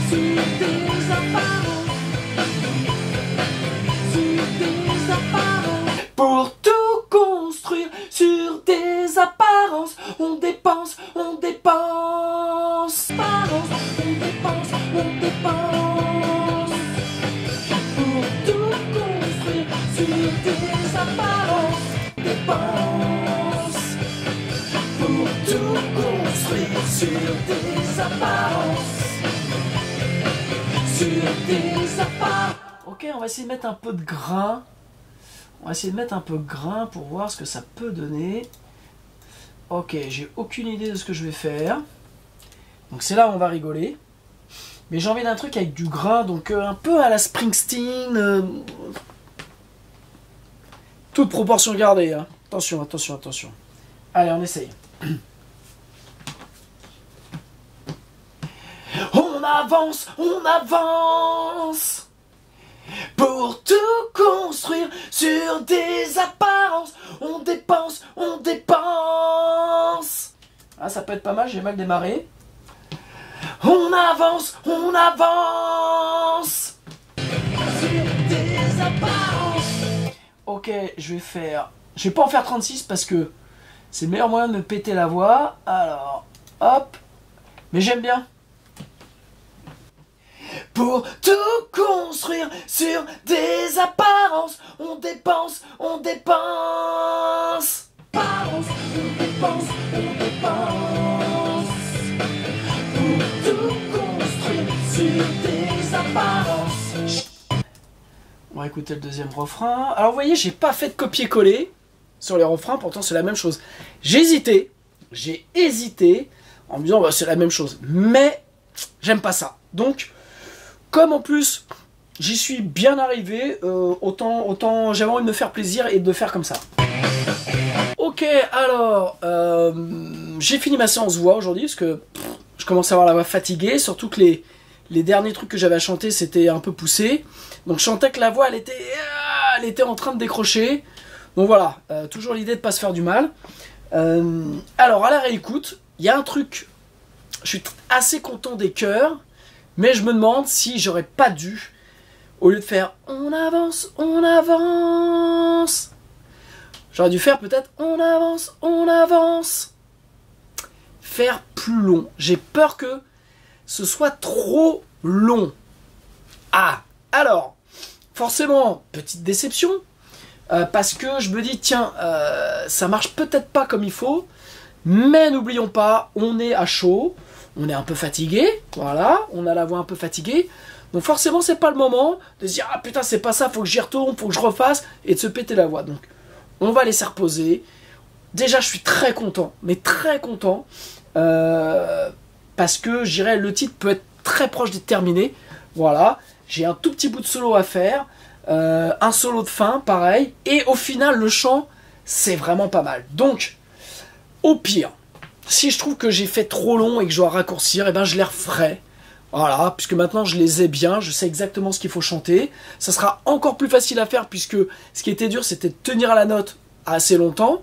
Sur des apparences. Sur des apparences. Pour tout construire sur des apparences. On dépense. Apparences. On dépense. Pour tout construire sur des apparences. Dépense. Pour tout construire sur des apparences. Sur des apparences. Ok, on va essayer de mettre un peu de grain. On va essayer de mettre un peu de grain pour voir ce que ça peut donner. Ok, j'ai aucune idée de ce que je vais faire. Donc c'est là où on va rigoler. Mais j'ai envie d'un truc avec du grain, donc un peu à la Springsteen. Toute proportion gardée. Hein. Attention. Allez, on essaye. On avance pour tout construire sur des apparences. On dépense. Ah, ça peut être pas mal, j'ai mal démarré. on avance, on avance. Sur des apparences. Ok, je vais pas en faire 36 parce que c'est le meilleur moyen de me péter la voix. Alors, hop. Mais j'aime bien. Pour tout construire sur des apparences, on dépense, on dépense. Apparences, on dépense, on dépense. Pour tout construire sur des apparences. On va écouter le deuxième refrain. Alors vous voyez, j'ai pas fait de copier-coller sur les refrains, pourtant c'est la même chose. J'ai hésité en me disant bah, c'est la même chose, mais j'aime pas ça. Donc, comme en plus j'y suis bien arrivé, autant j'avais envie de me faire plaisir et de faire comme ça. Ok, alors j'ai fini ma séance voix aujourd'hui parce que je commence à avoir la voix fatiguée, surtout que les derniers trucs que j'avais à chanter c'était un peu poussé. Donc je sentais que la voix elle était en train de décrocher. Donc voilà, toujours l'idée de pas se faire du mal. Alors à la réécoute, il y a un truc, je suis assez content des chœurs, mais je me demande si j'aurais pas dû, au lieu de faire on avance, j'aurais dû faire peut-être on avance, faire plus long. J'ai peur que ce soit trop long. Ah, alors, forcément, petite déception, parce que je me dis, tiens, ça marche peut-être pas comme il faut, mais n'oublions pas, on est à chaud, on est un peu fatigué, voilà, on a la voix un peu fatiguée, donc forcément, c'est pas le moment de se dire, ah putain, c'est pas ça, faut que j'y retourne, faut que je refasse, et de se péter la voix. Donc, on va laisser reposer. Déjà, je suis très content, mais très content, parce que, je dirais, le titre peut être très proche d'être terminé, voilà. J'ai un tout petit bout de solo à faire, un solo de fin, pareil, et au final, le chant, c'est vraiment pas mal. Donc, au pire, si je trouve que j'ai fait trop long et que je dois raccourcir, eh ben je les referai. Voilà, puisque maintenant je les ai bien, je sais exactement ce qu'il faut chanter. Ça sera encore plus facile à faire, puisque ce qui était dur, c'était de tenir la note assez longtemps.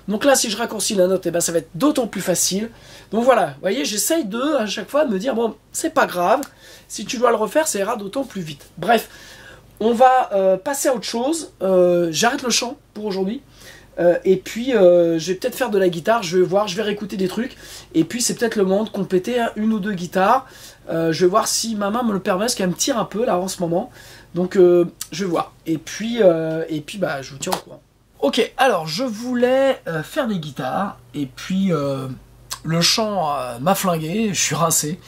Donc là, si je raccourcis la note, eh ben ça va être d'autant plus facile. Donc voilà, vous voyez, j'essaye à chaque fois de me dire, bon, c'est pas grave, si tu dois le refaire, ça ira d'autant plus vite. Bref, on va passer à autre chose. J'arrête le chant pour aujourd'hui. Et puis, je vais peut-être faire de la guitare, je vais voir, je vais réécouter des trucs. Et puis, c'est peut-être le moment de compléter une ou deux guitares. Je vais voir si ma main me le permet, parce qu'elle me tire un peu là en ce moment. Donc, je vais voir. Et puis bah, je vous tiens au courant. Ok, alors je voulais faire des guitares. Et puis, le chant m'a flingué, je suis rincé.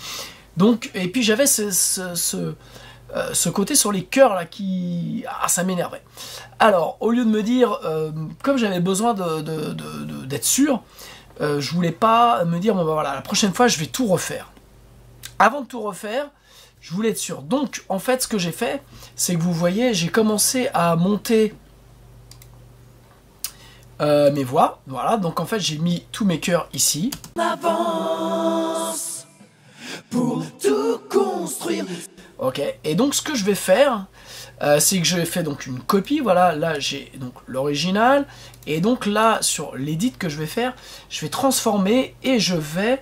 Donc, et puis j'avais ce côté sur les chœurs là qui... Ah, ça m'énervait. Alors, au lieu de me dire, comme j'avais besoin d'être sûr, je voulais pas me dire, bon bah voilà, la prochaine fois je vais tout refaire. Avant de tout refaire, je voulais être sûr. Donc, en fait, ce que j'ai fait, c'est que vous voyez, j'ai commencé à monter mes voix. Voilà, donc en fait, j'ai mis tous mes chœurs ici. On avance pour tout construire. Ok, et donc ce que je vais faire, c'est que je vais faire donc une copie. Voilà, là j'ai donc l'original, et donc là sur l'édit que je vais faire, je vais transformer et je vais,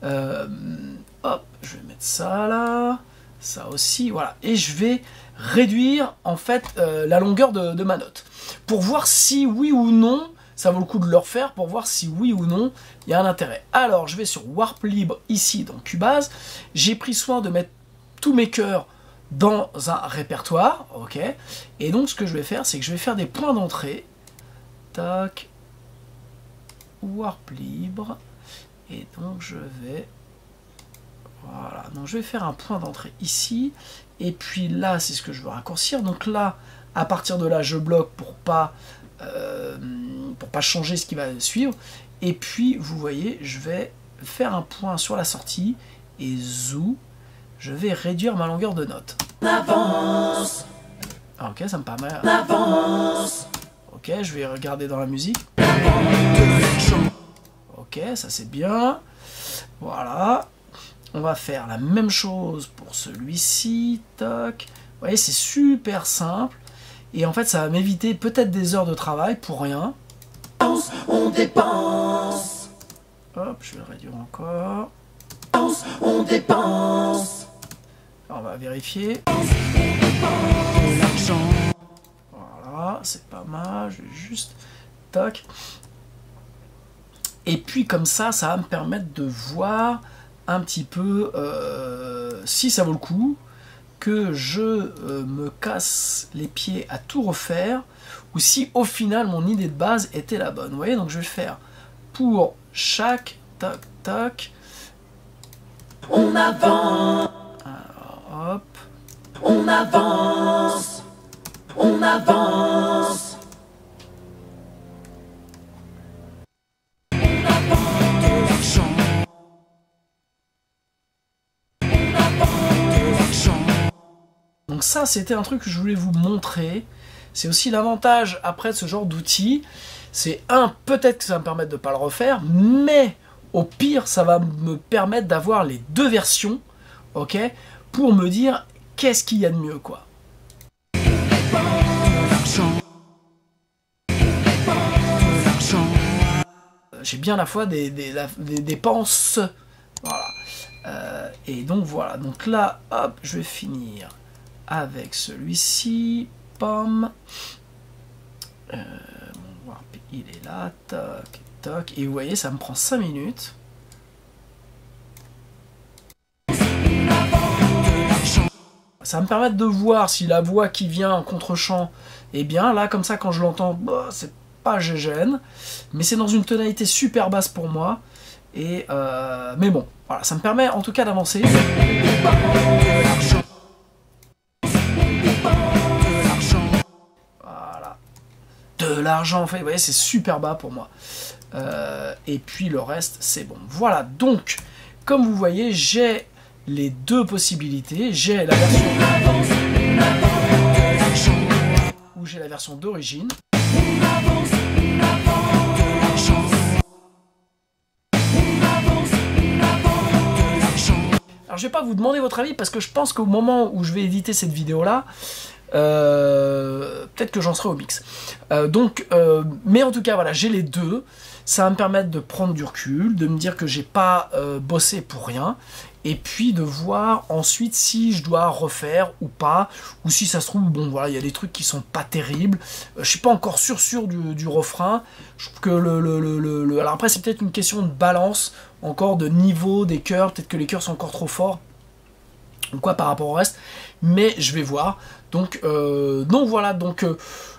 hop, je vais mettre ça là, ça aussi, voilà, et je vais réduire en fait la longueur de ma note pour voir si oui ou non ça vaut le coup de le refaire, pour voir si oui ou non il y a un intérêt. Alors je vais sur Warp Libre ici dans Cubase, j'ai pris soin de mettre tous mes chœurs dans un répertoire, ok. Et donc ce que je vais faire, c'est que je vais faire des points d'entrée. Tac. Warp Libre. Et donc je vais... Voilà. Donc je vais faire un point d'entrée ici. Et puis là, c'est ce que je veux raccourcir. Donc là, à partir de là, je bloque pour pas changer ce qui va suivre. Et puis, vous voyez, je vais faire un point sur la sortie. Et zou. Je vais réduire ma longueur de note. On avance. Ok, ça me permet. On avance. Ok, je vais regarder dans la musique. Ok, ça c'est bien. Voilà. On va faire la même chose pour celui-ci. Tac. Vous voyez, c'est super simple. Et en fait, ça va m'éviter peut-être des heures de travail pour rien. On dépense. Hop, je vais le réduire encore. On dépense. Alors, on va vérifier. Voilà, c'est pas mal. Je vais juste... Tac. Et puis comme ça va me permettre de voir un petit peu si ça vaut le coup que je me casse les pieds à tout refaire ou si au final mon idée de base était la bonne. Vous voyez, donc je vais faire pour chaque tac tac. On avance. Alors, hop. On avance. On avance. Donc ça, c'était un truc que je voulais vous montrer. C'est aussi l'avantage après de ce genre d'outils. C'est peut-être que ça va me permettre de ne pas le refaire, mais au pire, ça va me permettre d'avoir les deux versions, ok, pour me dire qu'est-ce qu'il y a de mieux, quoi. J'ai bien la foi des dépenses. Voilà. Et donc voilà. Donc là, hop, je vais finir avec celui-ci. Pomme. Mon warp, il est là. Toc, toc. Et vous voyez, ça me prend 5 minutes. Ça va me permettre de voir si la voix qui vient en contre-champ est bien. Là, comme ça, quand je l'entends, bah, c'est pas gêne. Mais c'est dans une tonalité super basse pour moi. Et mais bon, voilà, ça me permet en tout cas d'avancer. Voilà. De l'argent, en fait, vous voyez, c'est super bas pour moi. Et puis le reste, c'est bon. Voilà, donc, comme vous voyez, j'ai les deux possibilités. J'ai la version où j'ai la version d'origine. Alors je vais pas vous demander votre avis parce que je pense qu'au moment où je vais éditer cette vidéo là, peut-être que j'en serai au mix. Mais en tout cas voilà, j'ai les deux. Ça va me permettre de prendre du recul, de me dire que j'ai pas bossé pour rien. Et puis de voir ensuite si je dois refaire ou pas, ou si ça se trouve, bon voilà, il y a des trucs qui sont pas terribles. Je suis pas encore sûr du refrain. Je trouve que alors après c'est peut-être une question de balance, encore de niveau des chœurs, peut-être que les chœurs sont encore trop forts, ou quoi par rapport au reste, mais je vais voir. Donc voilà,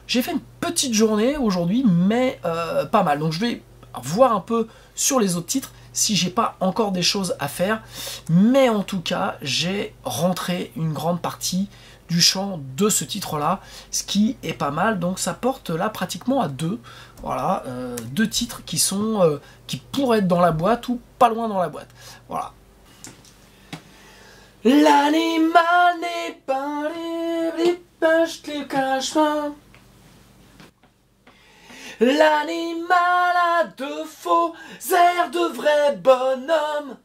j'ai fait une petite journée aujourd'hui, mais pas mal. Donc je vais voir un peu sur les autres titres si j'ai pas encore des choses à faire, mais en tout cas j'ai rentré une grande partie du chant de ce titre là, ce qui est pas mal. Donc ça porte là pratiquement à deux, voilà, deux titres qui sont qui pourraient être dans la boîte ou pas loin dans la boîte, voilà. L'animal n'est pas les pages de cachemire. L'animal a de faux airs de vrai bonhomme.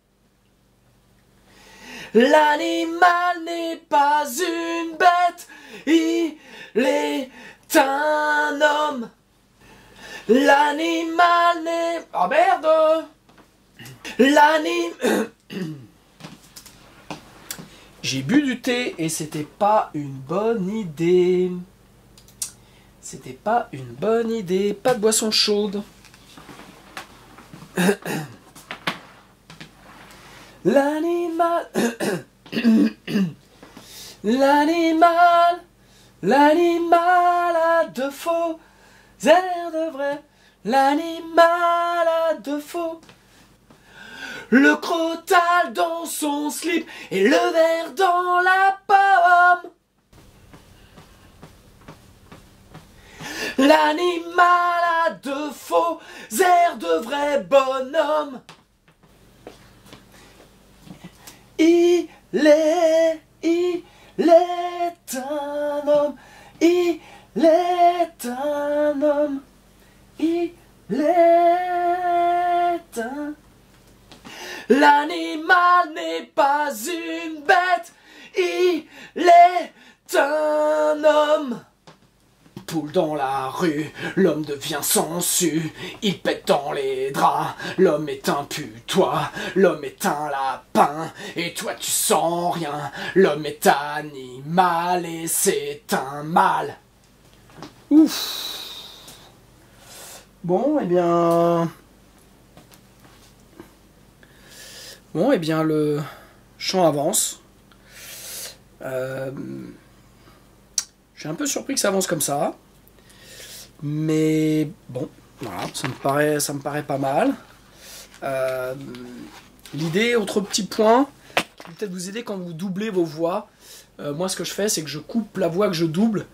L'animal n'est pas une bête, il est un homme. L'animal n'est... Oh merde! L'animal... J'ai bu du thé et c'était pas une bonne idée. C'était pas une bonne idée. Pas de boisson chaude. L'animal... L'animal... L'animal a de faux airs de vrai. L'animal a de faux. Le crotal dans son slip et le verre dans la pomme. L'animal a de faux airs de vrai bonhomme. Il est un homme. Il est un homme. Il est un... L'animal n'est pas une bête, il est un homme. foule dans la rue, l'homme devient sensu, il pète dans les draps, l'homme est un putois, l'homme est un lapin, et toi tu sens rien, l'homme est animal et c'est un mal. Ouf. Bon, eh bien... le chant avance. Je suis un peu surpris que ça avance comme ça. Mais bon, voilà, ça me paraît pas mal. L'idée, autre petit point, qui peut peut-être vous aider quand vous doublez vos voix. Moi, ce que je fais, c'est que je coupe la voix que je double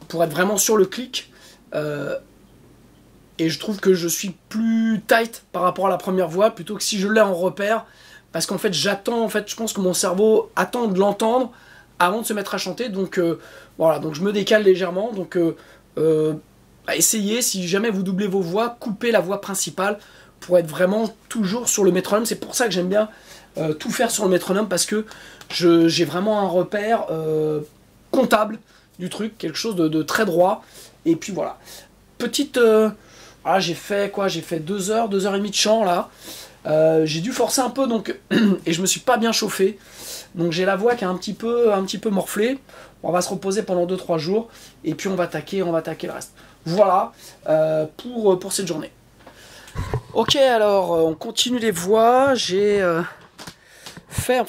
pour être vraiment sur le clic. Et je trouve que je suis plus tight par rapport à la première voix, plutôt que si je l'ai en repère. Parce qu'en fait, je pense que mon cerveau attend de l'entendre avant de se mettre à chanter. Donc voilà, donc je me décale légèrement. Donc essayez, si jamais vous doublez vos voix, coupez la voix principale pour être vraiment toujours sur le métronome. C'est pour ça que j'aime bien tout faire sur le métronome, parce que j'ai vraiment un repère comptable du truc, quelque chose de très droit. Et puis voilà. Petite... voilà, j'ai fait 2 heures, 2 heures et demie de chant là. J'ai dû forcer un peu donc et je me suis pas bien chauffé. Donc j'ai la voix qui est un petit peu morflée. On va se reposer pendant 2-3 jours et puis on va attaquer le reste. Voilà pour cette journée. Ok, alors on continue les voix. J'ai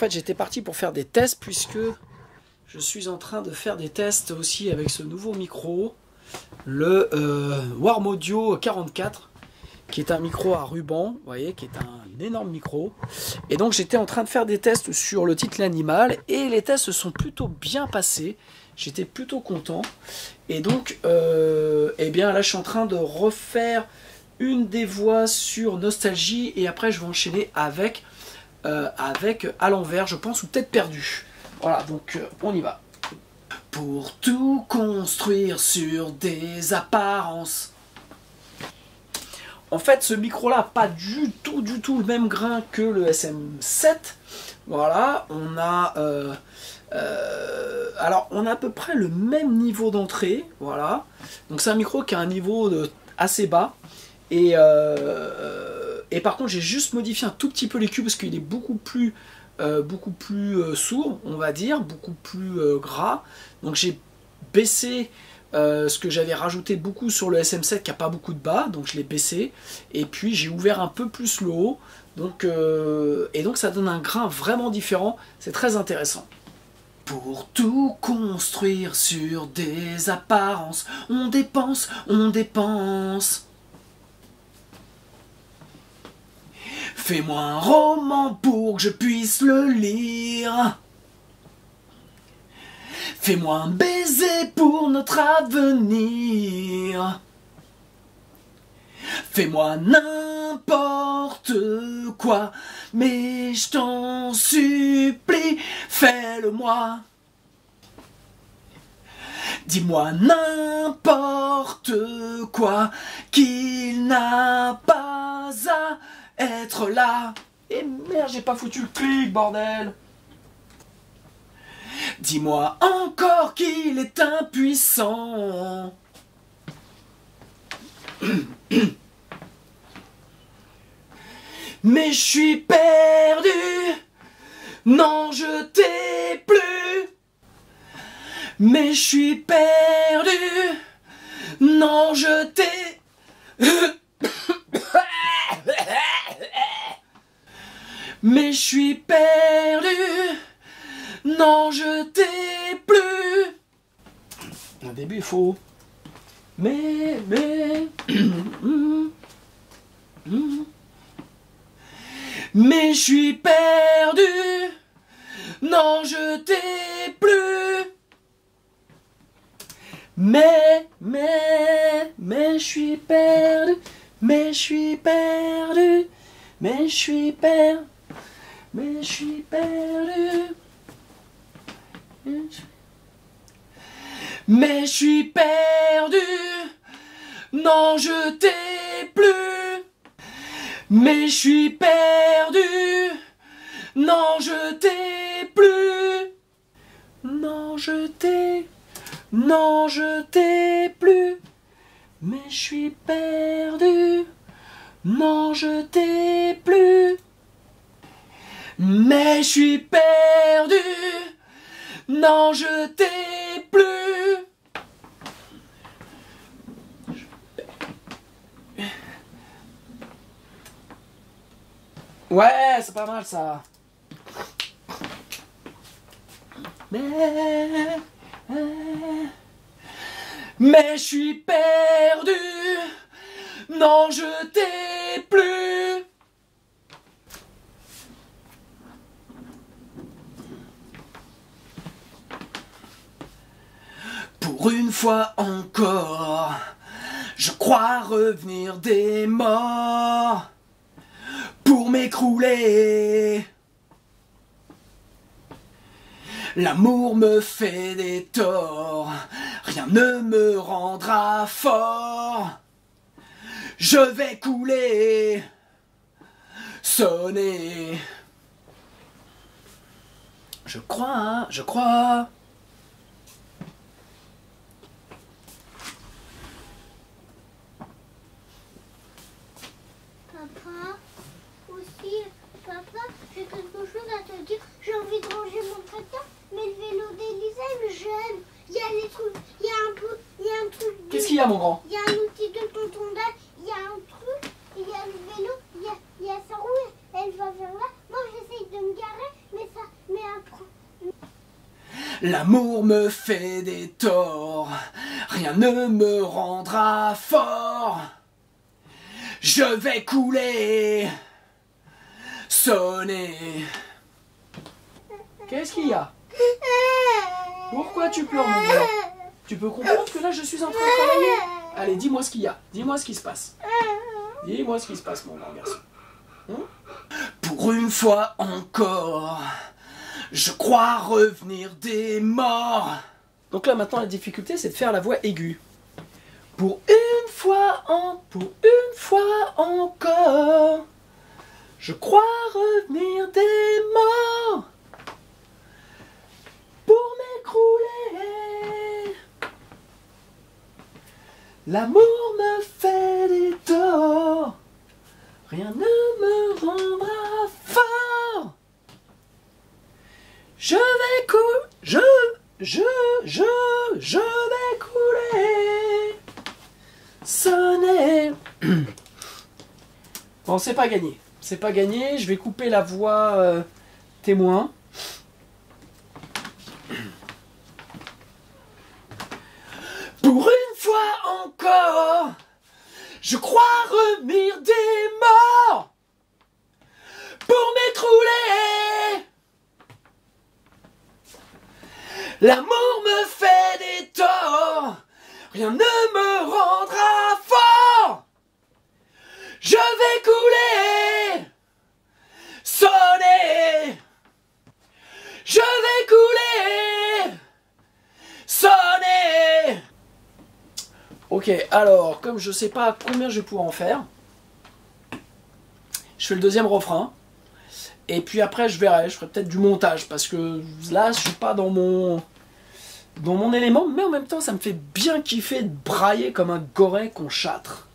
j'étais parti pour faire des tests, puisque je suis en train de faire des tests aussi avec ce nouveau micro, le Warm Audio 44, qui est un micro à ruban, vous voyez, qui est un énorme micro. Et donc j'étais en train de faire des tests sur le titre L'Animal, et les tests se sont plutôt bien passés. J'étais plutôt content. Et donc, eh bien là je suis en train de refaire une des voix sur Nostalgie, et après je vais enchaîner avec À l'envers, je pense, ou peut-être Perdu. Voilà, donc on y va. Pour tout construire sur des apparences. En fait, ce micro-là n'a pas du tout le même grain que le SM7. Voilà, on a... alors, on a à peu près le même niveau d'entrée. Voilà. Donc, c'est un micro qui a un niveau assez bas. Et par contre, j'ai juste modifié un tout petit peu l'écu, parce qu'il est beaucoup plus sourd, on va dire, beaucoup plus gras. Donc, j'ai baissé... ce que j'avais rajouté beaucoup sur le SM7 qui n'a pas beaucoup de bas, donc je l'ai baissé, et puis j'ai ouvert un peu plus le haut, donc, et donc ça donne un grain vraiment différent, c'est très intéressant. Pour tout construire sur des apparences, on dépense, on dépense. Fais-moi un roman pour que je puisse le lire. Fais-moi un baiser pour notre avenir. Fais-moi n'importe quoi, mais je t'en supplie, fais-le-moi. Dis-moi n'importe quoi, qu'il n'a pas à être là. Et merde, j'ai pas foutu le clic, bordel. Dis-moi encore qu'il est impuissant. Mais je suis perdu. Non, je t'ai plus. Mais je suis perdu. Non, je t'ai... Mais je suis perdu. Non, je t'ai plus. Au début, il faut... Mais... Mais je suis perdu. Non, je t'ai plus. Mais je suis perdu. Mais je suis perdu. Mais je suis perdu. Mais je suis perdu. Mais je suis perdu. Non, je t'ai plus. Mais je suis perdu. Non, je t'ai plus. Non, je t'ai. Non, je t'ai plus. Mais je suis perdu, non je t'ai plus. Mais je suis perdu, non je t'ai plus. Ouais, c'est pas mal ça. Mais je suis perdu, non je t'ai plus. Pour une fois encore, je crois revenir des morts pour m'écrouler. L'amour me fait des torts, rien ne me rendra fort. Je vais couler, sonner. Je crois, je crois. Papa, aussi, papa, j'ai quelque chose à te dire. J'ai envie de ranger mon tracteur, mais le vélo d'Elisa, il me gêne. Il y a les trucs, il y a un truc. Qu'est-ce qu'il y a, mon grand? Il y a un outil de tonton Dan, il y a un truc, il y a le vélo, il y a sa roue, elle va vers là. Moi, j'essaye de me garer, mais après. L'amour me fait des torts, rien ne me rendra fort. Je vais couler, sonner. Qu'est-ce qu'il y a? Pourquoi tu pleures, mon gars? Tu peux comprendre que là, je suis en train de travailler. Allez, dis-moi ce qu'il y a. Dis-moi ce qui se passe. Dis-moi ce qui se passe, mon grand garçon. Pour une fois encore, je crois revenir des morts. Donc là, maintenant, la difficulté, c'est de faire la voix aiguë. Pour une fois encore, je crois revenir des morts pour m'écrouler. L'amour me fait des torts, rien ne me rendra fort. Je vais couler, je vais couler, sonner. Bon, c'est pas gagné. C'est pas gagné. Je vais couper la voix témoin. Pour une fois encore, je crois revenir des morts pour m'écrouler. L'amour me fait des torts, rien ne me rendra fort. Je vais couler, sonner. Je vais couler, sonner. Ok, alors, comme je sais pas combien je vais pouvoir en faire, je fais le deuxième refrain. Et puis après, je verrai, je ferai peut-être du montage, parce que là, je suis pas dans mon élément, mais en même temps, ça me fait bien kiffer de brailler comme un goret qu'on châtre.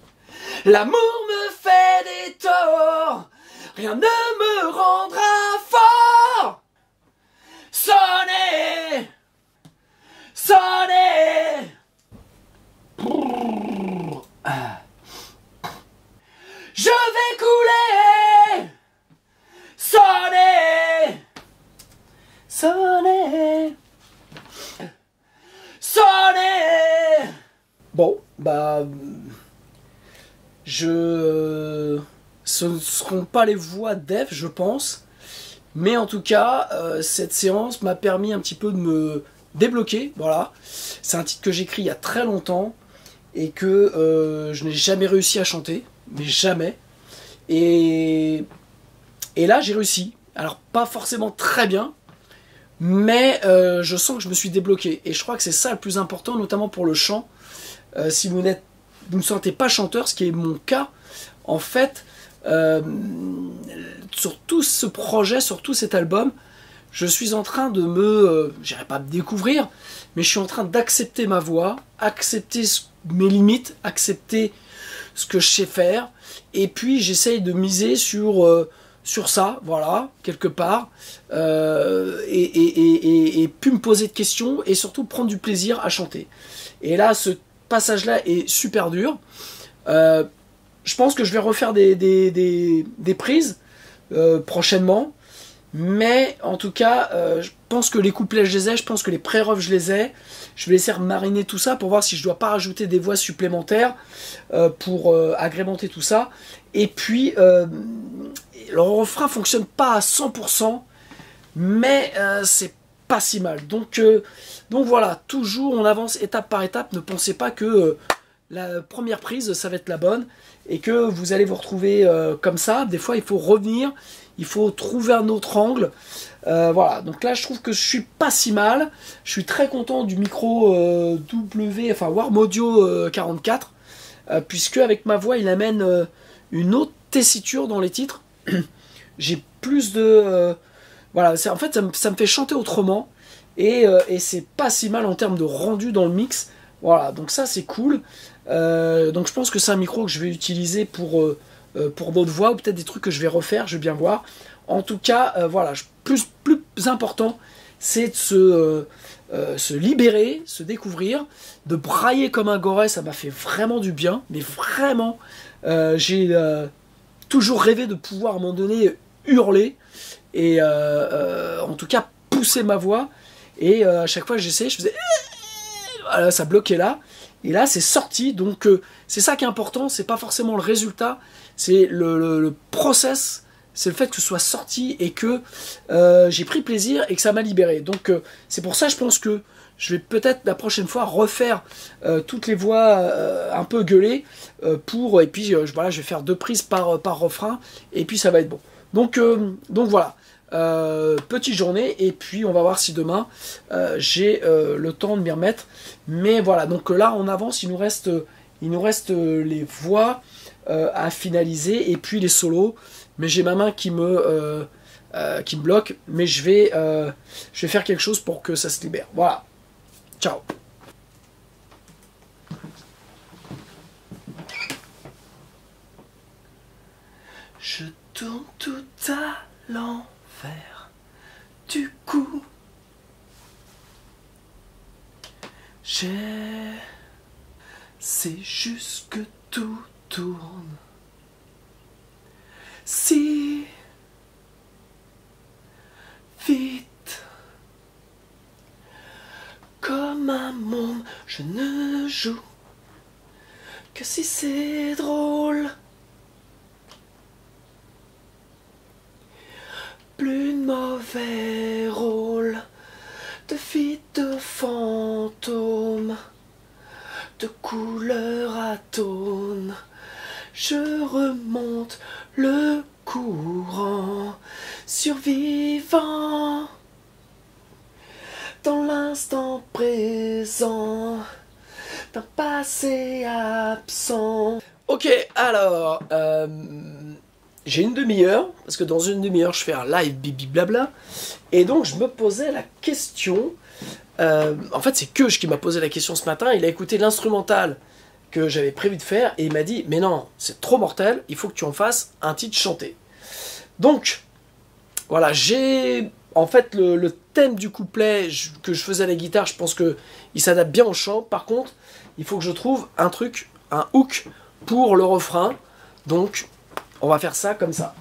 L'amour me fait des torts, rien ne me rendra fort. Sonnez, sonnez. Je vais couler, sonner, sonner, sonner. Bon, bah, ce ne seront pas les voix d'Eve, je pense, mais en tout cas, cette séance m'a permis un petit peu de me débloquer. Voilà, c'est un titre que j'écris il y a très longtemps et que je n'ai jamais réussi à chanter, mais jamais. Et là, j'ai réussi. Alors, pas forcément très bien, mais je sens que je me suis débloqué. Et je crois que c'est ça le plus important, notamment pour le chant. Si vous ne sentez pas chanteur, ce qui est mon cas, en fait, sur tout ce projet, sur tout cet album, je suis en train de j'irai pas me découvrir, mais je suis en train d'accepter ma voix, accepter mes limites, accepter ce que je sais faire, et puis j'essaye de miser sur ça, voilà, quelque part, et puis me poser de questions, et surtout prendre du plaisir à chanter. Et là, ce passage-là est super dur. Je pense que je vais refaire des prises prochainement, mais en tout cas, je pense que les couplets je les ai, je pense que les pré-refs je les ai. Je vais laisser mariner tout ça pour voir si je dois pas rajouter des voix supplémentaires pour agrémenter tout ça. Et puis, le refrain fonctionne pas à 100%, mais c'est pas si mal. Donc voilà, toujours on avance étape par étape. Ne pensez pas que la première prise, ça va être la bonne, et que vous allez vous retrouver comme ça. Des fois, il faut revenir, il faut trouver un autre angle. Voilà, donc là, je trouve que je suis pas si mal. Je suis très content du micro Warm Audio 44, puisque avec ma voix, il amène une autre tessiture dans les titres. J'ai plus de... voilà, en fait, ça me fait chanter autrement, et c'est pas si mal en termes de rendu dans le mix. Voilà, donc ça, c'est cool. Donc je pense que c'est un micro que je vais utiliser pour d'autres voix, ou peut-être des trucs que je vais refaire, je vais bien voir. En tout cas, voilà, plus important, c'est de se libérer, se découvrir, de brailler comme un goret. Ça m'a fait vraiment du bien, mais vraiment, j'ai toujours rêvé de pouvoir à un moment donné hurler, et en tout cas pousser ma voix, et à chaque fois que j'essayais, je faisais voilà, ça bloquait là. Et là, c'est sorti, donc c'est ça qui est important, c'est pas forcément le résultat, c'est le process, c'est le fait que ce soit sorti et que j'ai pris plaisir et que ça m'a libéré. Donc c'est pour ça, je pense que je vais peut-être la prochaine fois refaire toutes les voix un peu gueulées, et puis voilà, je vais faire 2 prises par refrain, et puis ça va être bon. Donc voilà. Petite journée, et puis on va voir si demain j'ai le temps de m'y remettre. Mais voilà, donc là on avance, il nous reste les voix à finaliser, et puis les solos, mais j'ai ma main qui me bloque, mais je vais faire quelque chose pour que ça se libère. Voilà, ciao. Je tourne tout à l'envers du coup. C'est juste que tout tourne si vite. Comme un monde, je ne joue que si c'est drôle. Plus de mauvais rôle, de vie de fantôme, de couleur atone. Je remonte le courant, survivant dans l'instant présent d'un passé absent. Ok, alors j'ai une demi-heure, parce que dans une demi-heure je fais un live bibi blabla, et donc je me posais la question, en fait c'est Keuch qui m'a posé la question ce matin. Il a écouté l'instrumental que j'avais prévu de faire, et il m'a dit mais non, c'est trop mortel, il faut que tu en fasses un titre chanté. Donc voilà, j'ai en fait le thème du couplet que je faisais à la guitare, je pense que il s'adapte bien au chant. Par contre il faut que je trouve un truc, un hook pour le refrain, donc on va faire ça comme ça.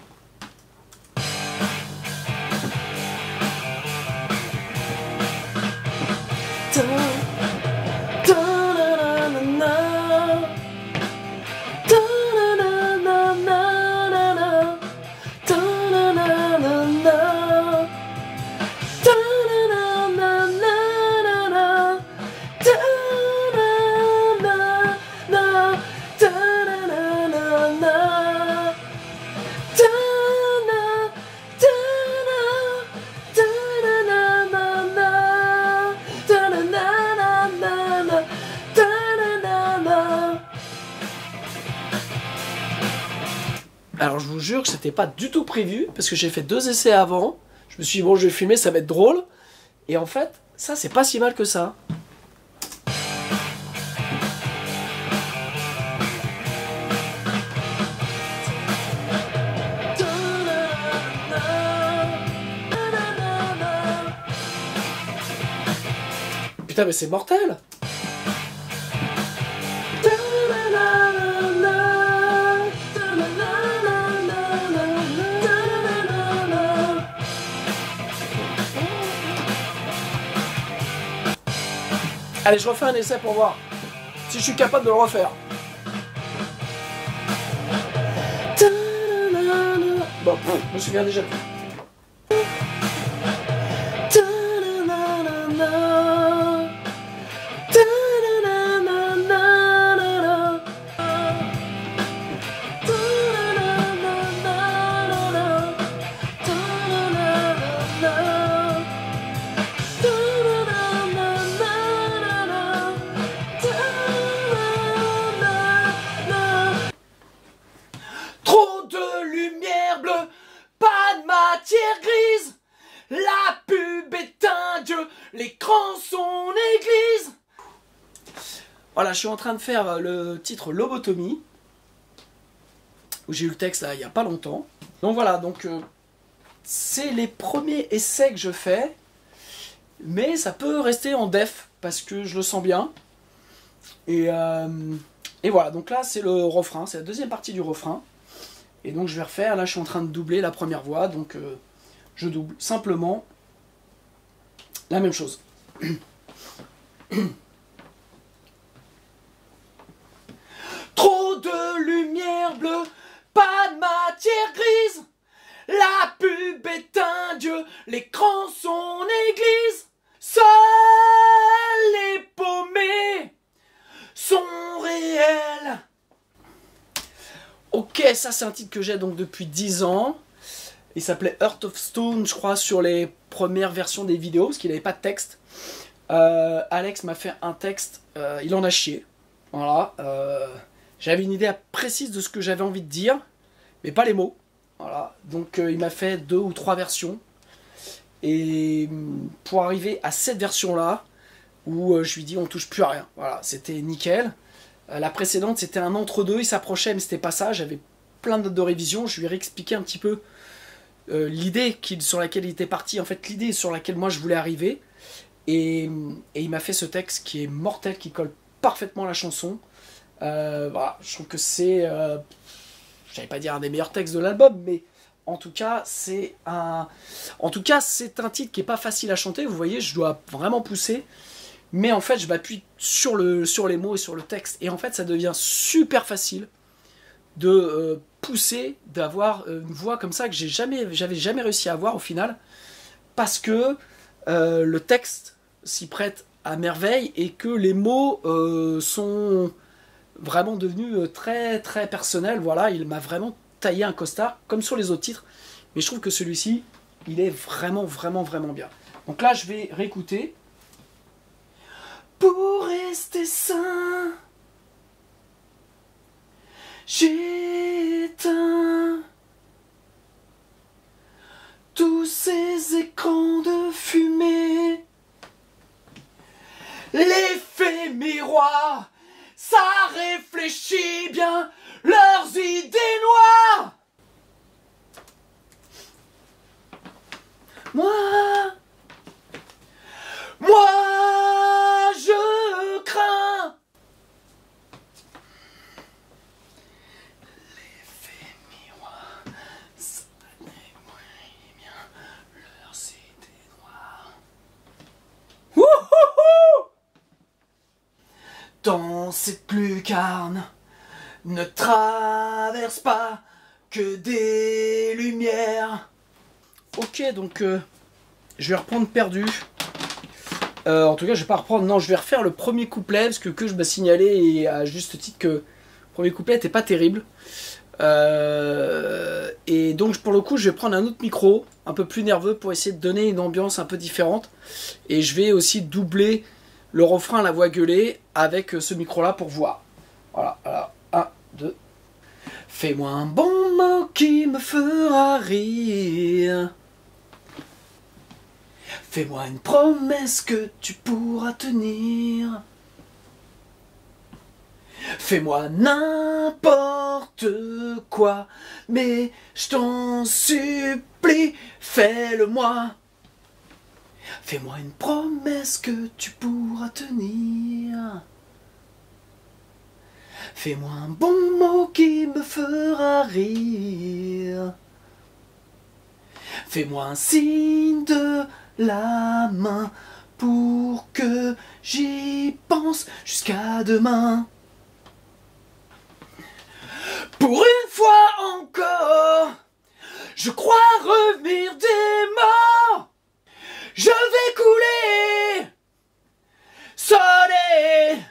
Alors je vous jure que c'était pas du tout prévu, parce que j'ai fait 2 essais avant, Je me suis dit, bon, je vais filmer, ça va être drôle. Et en fait, ça, c'est pas si mal que ça. Putain, mais c'est mortel! Allez, je refais un essai pour voir si je suis capable de le refaire. Bon, je me souviens déjà plus. Trop de lumière bleue, pas de matière grise. La pub est un dieu, l'écran son église. Voilà, je suis en train de faire le titre Lobotomie, où j'ai eu le texte là, il n'y a pas longtemps. Donc voilà, donc c'est les premiers essais que je fais, mais ça peut rester en def, parce que je le sens bien. Et voilà, donc là c'est le refrain, c'est la deuxième partie du refrain. Et donc je vais refaire, là je suis en train de doubler la première voix, donc je double simplement la même chose. Trop de lumière bleue, pas de matière grise. La pub est un dieu, l'écran son église. Seuls les paumés sont réels. Ok, ça c'est un titre que j'ai donc depuis 10 ans. Il s'appelait Heart of Stone, je crois, sur les premières versions des vidéos, parce qu'il n'avait pas de texte. Alex m'a fait un texte, il en a chié. Voilà. J'avais une idée précise de ce que j'avais envie de dire, mais pas les mots. Voilà. Donc il m'a fait 2 ou 3 versions. Et pour arriver à cette version-là, où je lui dis on touche plus à rien. Voilà, c'était nickel. La précédente, c'était un entre-deux, il s'approchait, mais c'était pas ça. J'avais plein de notes de révision. Je lui ai réexpliqué un petit peu l'idée sur laquelle il était parti, en fait, l'idée sur laquelle moi je voulais arriver. Et il m'a fait ce texte qui est mortel, qui colle parfaitement à la chanson. Voilà, je trouve que c'est, j'allais pas dire un des meilleurs textes de l'album, mais en tout cas, c'est un titre qui est pas facile à chanter. Vous voyez, je dois vraiment pousser. Mais en fait, je m'appuie sur les mots et sur le texte. Et en fait, ça devient super facile de pousser, d'avoir une voix comme ça que j'avais jamais réussi à avoir au final. Parce que le texte s'y prête à merveille et que les mots sont vraiment devenus très très personnels. Voilà, il m'a vraiment taillé un costard, comme sur les autres titres. Mais je trouve que celui-ci, il est vraiment vraiment vraiment bien. Donc là, je vais réécouter. Pour rester sain, j'éteins tous ces écrans de fumée. L'effet miroir, ça réfléchit bien leurs idées noires. Moi, je crains l'effet miroir, ça réfléchit bien leurs idées noires. Wouhouhou! Dans cette lucarne ne traverse pas que des lumières. Ok, donc je vais reprendre Perdu. En tout cas, je vais pas reprendre. Non, je vais refaire le premier couplet parce que je me signalais et à juste titre que le premier couplet n'était pas terrible. Et donc, pour le coup, je vais prendre un autre micro, un peu plus nerveux, pour essayer de donner une ambiance un peu différente. Et je vais aussi doubler le refrain à la voix gueulée avec ce micro-là pour voir. Voilà, voilà. 1, 2. Fais-moi un bon mot qui me fera rire. Fais-moi une promesse que tu pourras tenir. Fais-moi n'importe quoi, mais je t'en supplie, fais-le-moi. Fais-moi une promesse que tu pourras tenir. Fais-moi un bon mot qui me fera rire. Fais-moi un signe de la main pour que j'y pense jusqu'à demain. Pour une fois encore, je crois revenir des morts. Je vais couler, sonner.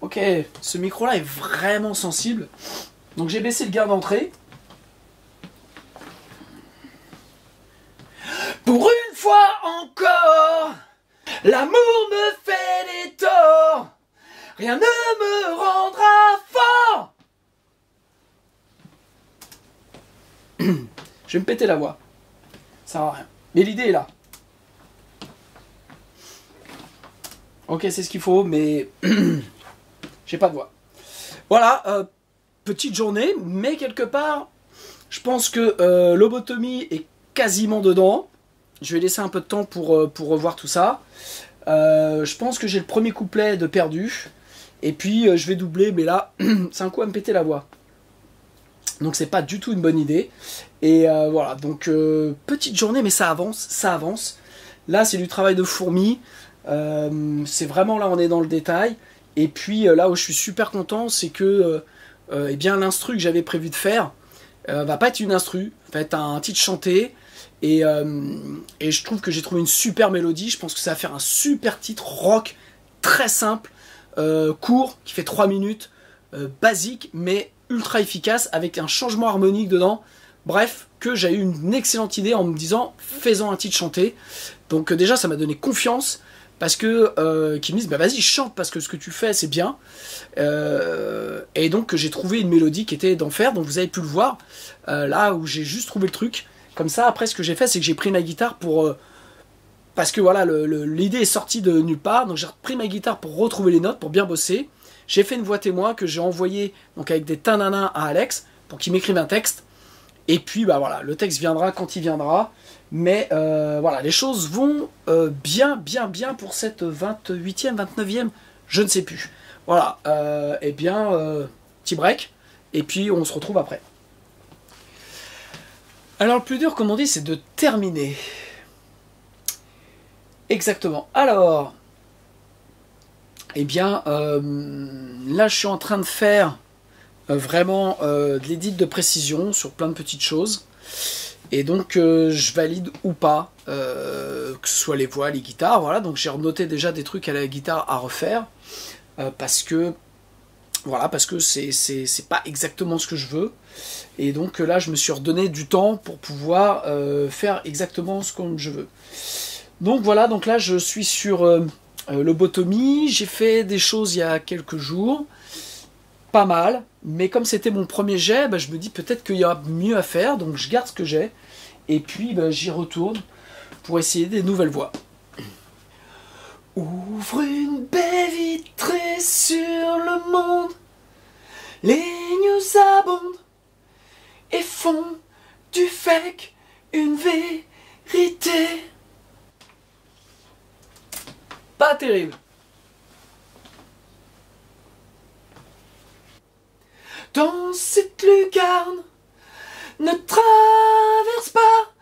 Ok, ce micro-là est vraiment sensible. Donc j'ai baissé le gain d'entrée. Pour une fois encore, l'amour me fait des torts. Rien ne me rendra fort. Je vais me péter la voix. Ça sert à rien. Mais l'idée est là. Ok, c'est ce qu'il faut, mais j'ai pas de voix. Voilà, petite journée, mais quelque part, je pense que lobotomie est quasiment dedans. Je vais laisser un peu de temps pour revoir tout ça. Je pense que j'ai le premier couplet de perdu. Et puis je vais doubler, mais là, c'est un coup à me péter la voix. Donc c'est pas du tout une bonne idée. Et voilà, donc petite journée, mais ça avance, ça avance. Là, c'est du travail de fourmi. C'est vraiment là, on est dans le détail. Et puis là où je suis super content, c'est que eh bien, l'instru que j'avais prévu de faire va pas être une instru, va être un titre chanté. Et je trouve que j'ai trouvé une super mélodie. Je pense que ça va faire un super titre rock, très simple, court, qui fait 3 minutes, basique, mais ultra efficace, avec un changement harmonique dedans. Bref, que j'ai eu une excellente idée en me disant, faisons un titre chanté. Donc déjà, ça m'a donné confiance, parce que qu'ils me disent, bah vas-y, chante, parce que ce que tu fais, c'est bien. Et donc, j'ai trouvé une mélodie qui était d'enfer, donc vous avez pu le voir, là où j'ai juste trouvé le truc. Comme ça, après, ce que j'ai fait, c'est que j'ai pris ma guitare pour... parce que voilà, l'idée est sortie de nulle part. Donc j'ai pris ma guitare pour retrouver les notes, pour bien bosser. J'ai fait une voix témoin que j'ai envoyée donc avec des tananins à Alex pour qu'il m'écrive un texte. Et puis bah voilà, le texte viendra quand il viendra. Mais voilà, les choses vont bien pour cette 28e, 29e, je ne sais plus. Voilà, et bien, petit break. Et puis on se retrouve après. Alors le plus dur, comme on dit, c'est de terminer. Exactement. Alors, eh bien, là je suis en train de faire vraiment de l'édit de précision sur plein de petites choses. Et donc je valide ou pas, que ce soit les voix, les guitares, voilà. Donc j'ai renoté déjà des trucs à la guitare à refaire, parce que voilà, parce que c'est pas exactement ce que je veux. Et donc là je me suis redonné du temps pour pouvoir faire exactement ce que je veux. Donc voilà, donc là je suis sur lobotomie. J'ai fait des choses il y a quelques jours, pas mal, mais comme c'était mon premier jet, bah, je me dis peut-être qu'il y a mieux à faire, donc je garde ce que j'ai, et puis bah, j'y retourne pour essayer des nouvelles voies. Ouvre une baie vitrée sur le monde, les news abondent et font du fake une vérité. Pas terrible. Dans cette lucarne, ne traverse pas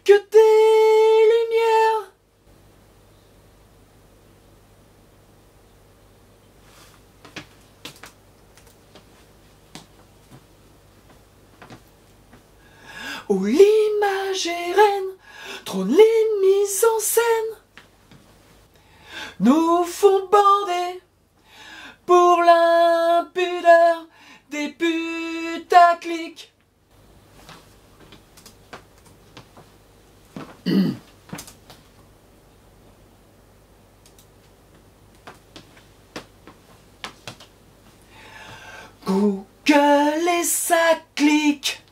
que des lumières. Où l'image est reine, trône les mises en scène, nous font bander pour l'impudeur des putaclics. Google et ça clique.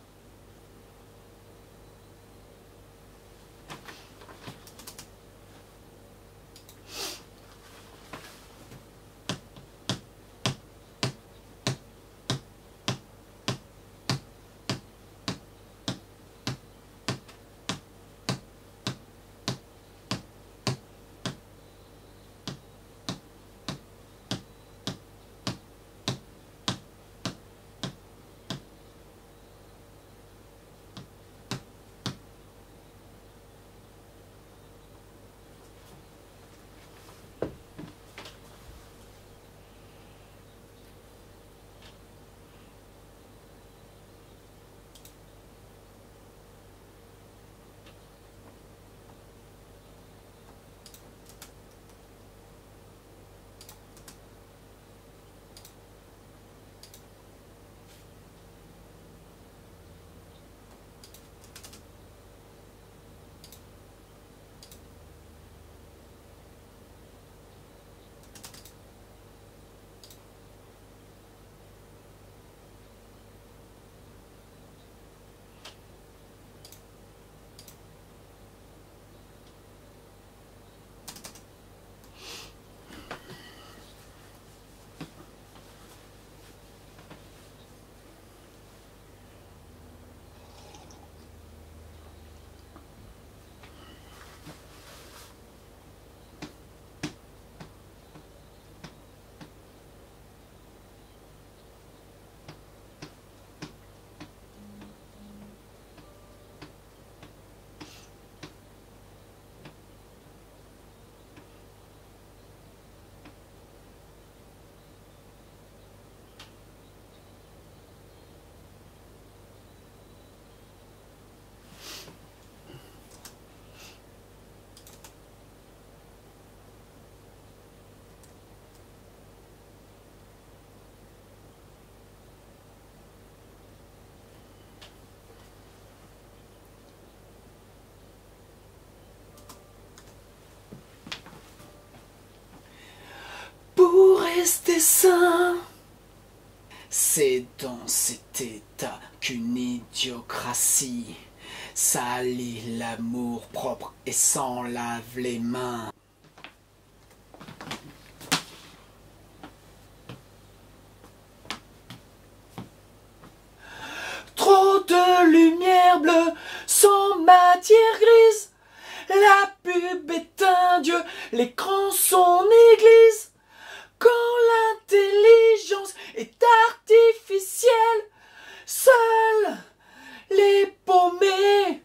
rester sain. C'est dans cet état qu'une idiocratie salit l'amour propre et s'en lave les mains. Trop de lumière bleue sans matière grise. La pub est un dieu, l'écran son église. Quand l'intelligence est artificielle, seuls les paumés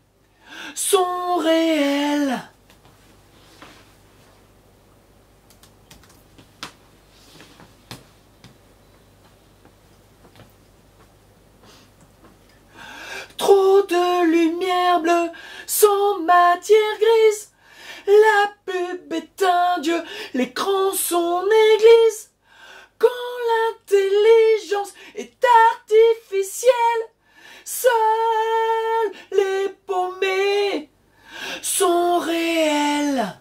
sont réels. Trop de lumière bleue sans matière grise. La pub est un dieu, l'écran son église. Quand l'intelligence est artificielle, seuls les paumés sont réels.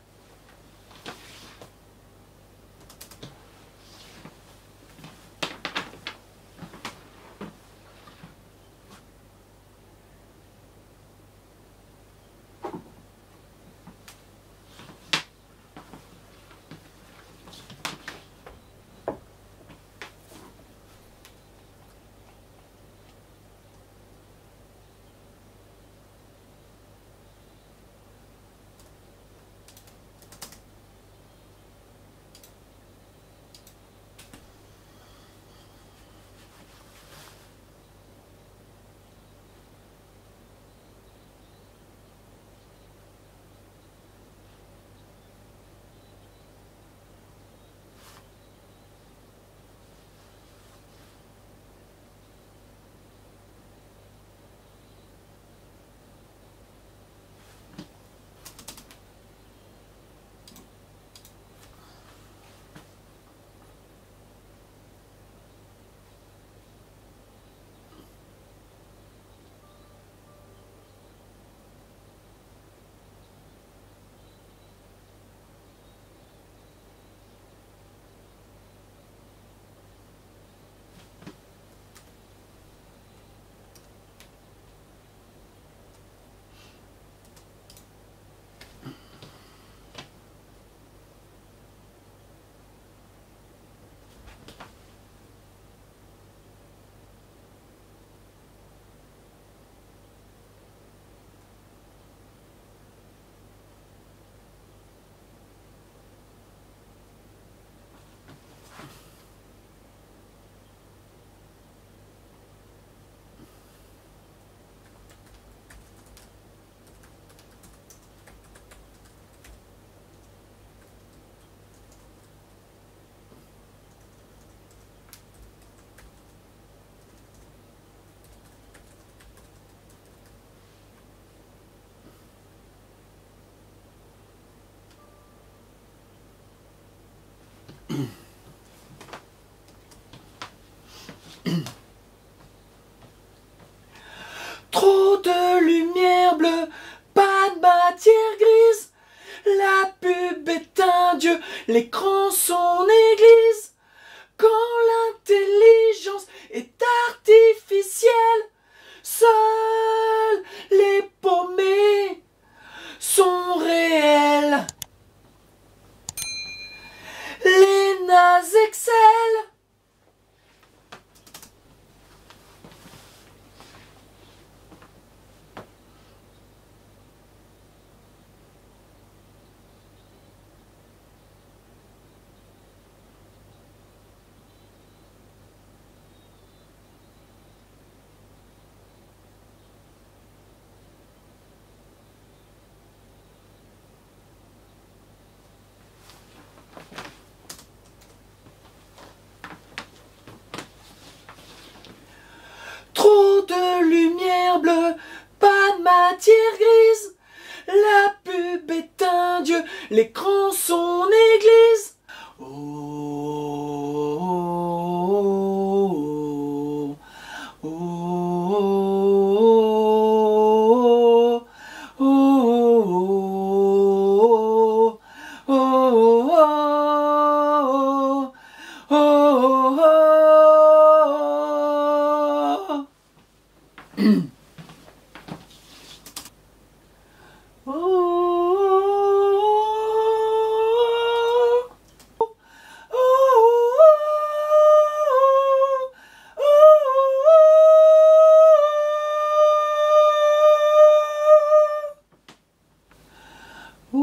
Trop de lumière bleue, pas de matière grise. La pub est un dieu, l'écran son église. Quand l'intelligence est artificielle, seuls les paumés sont réels. Les nazes excellent. Trop de lumière bleue, pas de matière grise. La pub est un dieu, l'écran son église. Oh, oh, oh, oh, oh, oh, oh, oh, oh. Ah,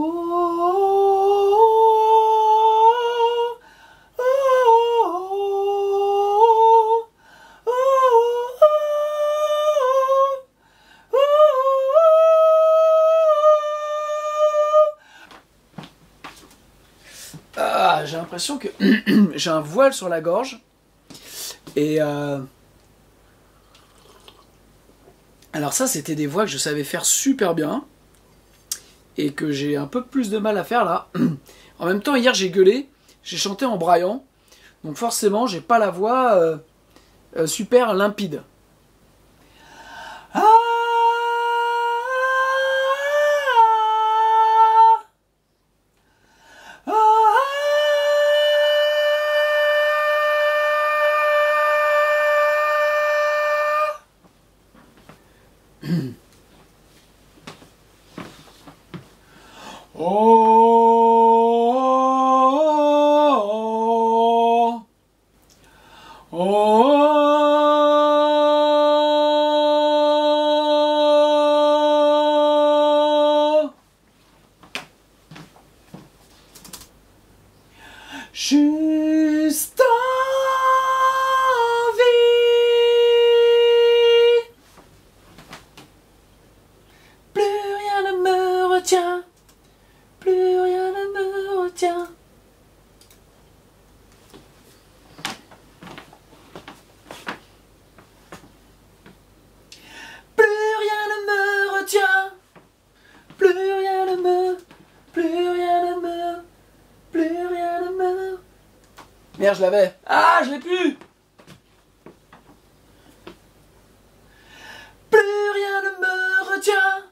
j'ai l'impression que j'ai un voile sur la gorge. Et alors ça, c'était des voix que je savais faire super bien. Et que j'ai un peu plus de mal à faire là. En même temps, hier j'ai gueulé. J'ai chanté en braillant. Donc forcément, j'ai pas la voix super limpide. Juste envie, plus rien ne me retient, plus rien ne me retient. Plus rien ne me retient, plus rien ne me, plus rien ne me, plus rien ne me. Merde, je l'avais. Ah, je l'ai plus. Plus rien ne me retient.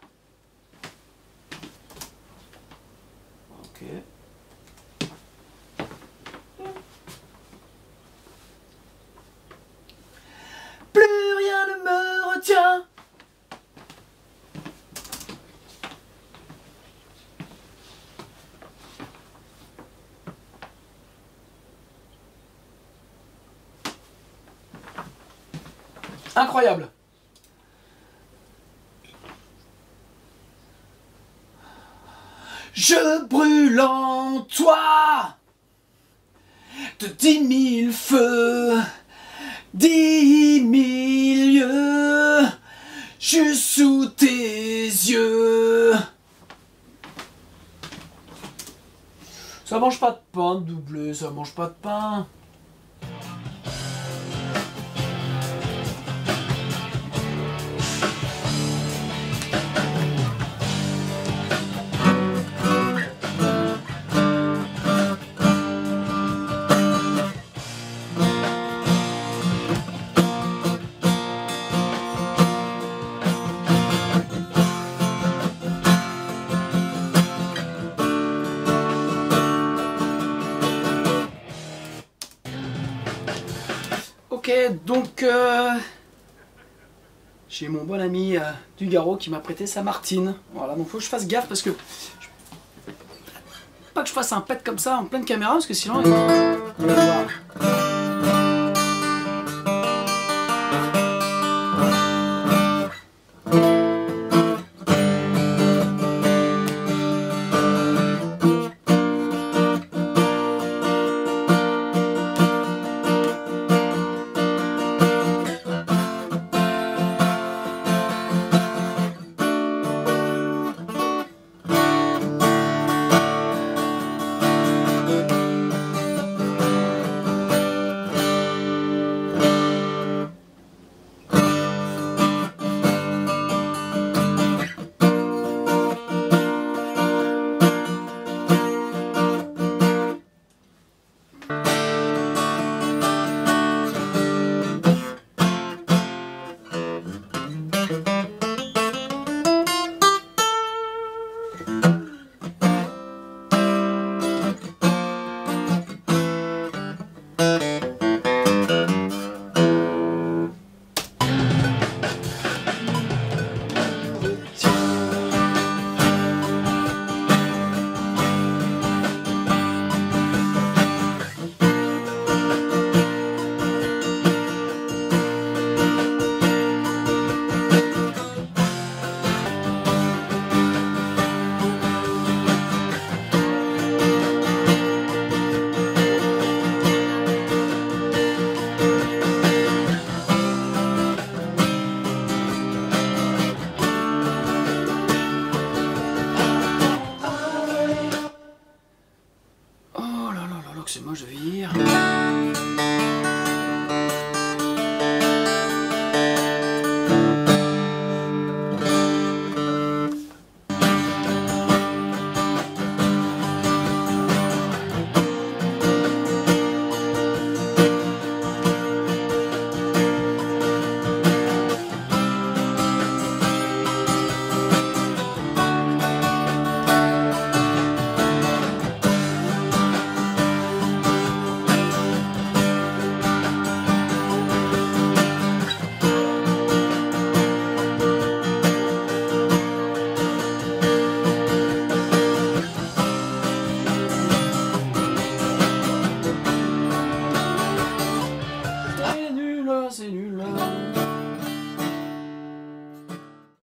Ok. Plus rien ne me retient. Incroyable. Je brûle en toi de 10 000 feux, 10 000 lieux, juste sous tes yeux. Ça mange pas de pain doublé, ça mange pas de pain. Ok, donc j'ai mon bon ami Dugaro qui m'a prêté sa Martine. Voilà, donc faut que je fasse gaffe parce que pas que je fasse un pet comme ça en pleine caméra parce que sinon il va voir. que c'est moche de vieillir.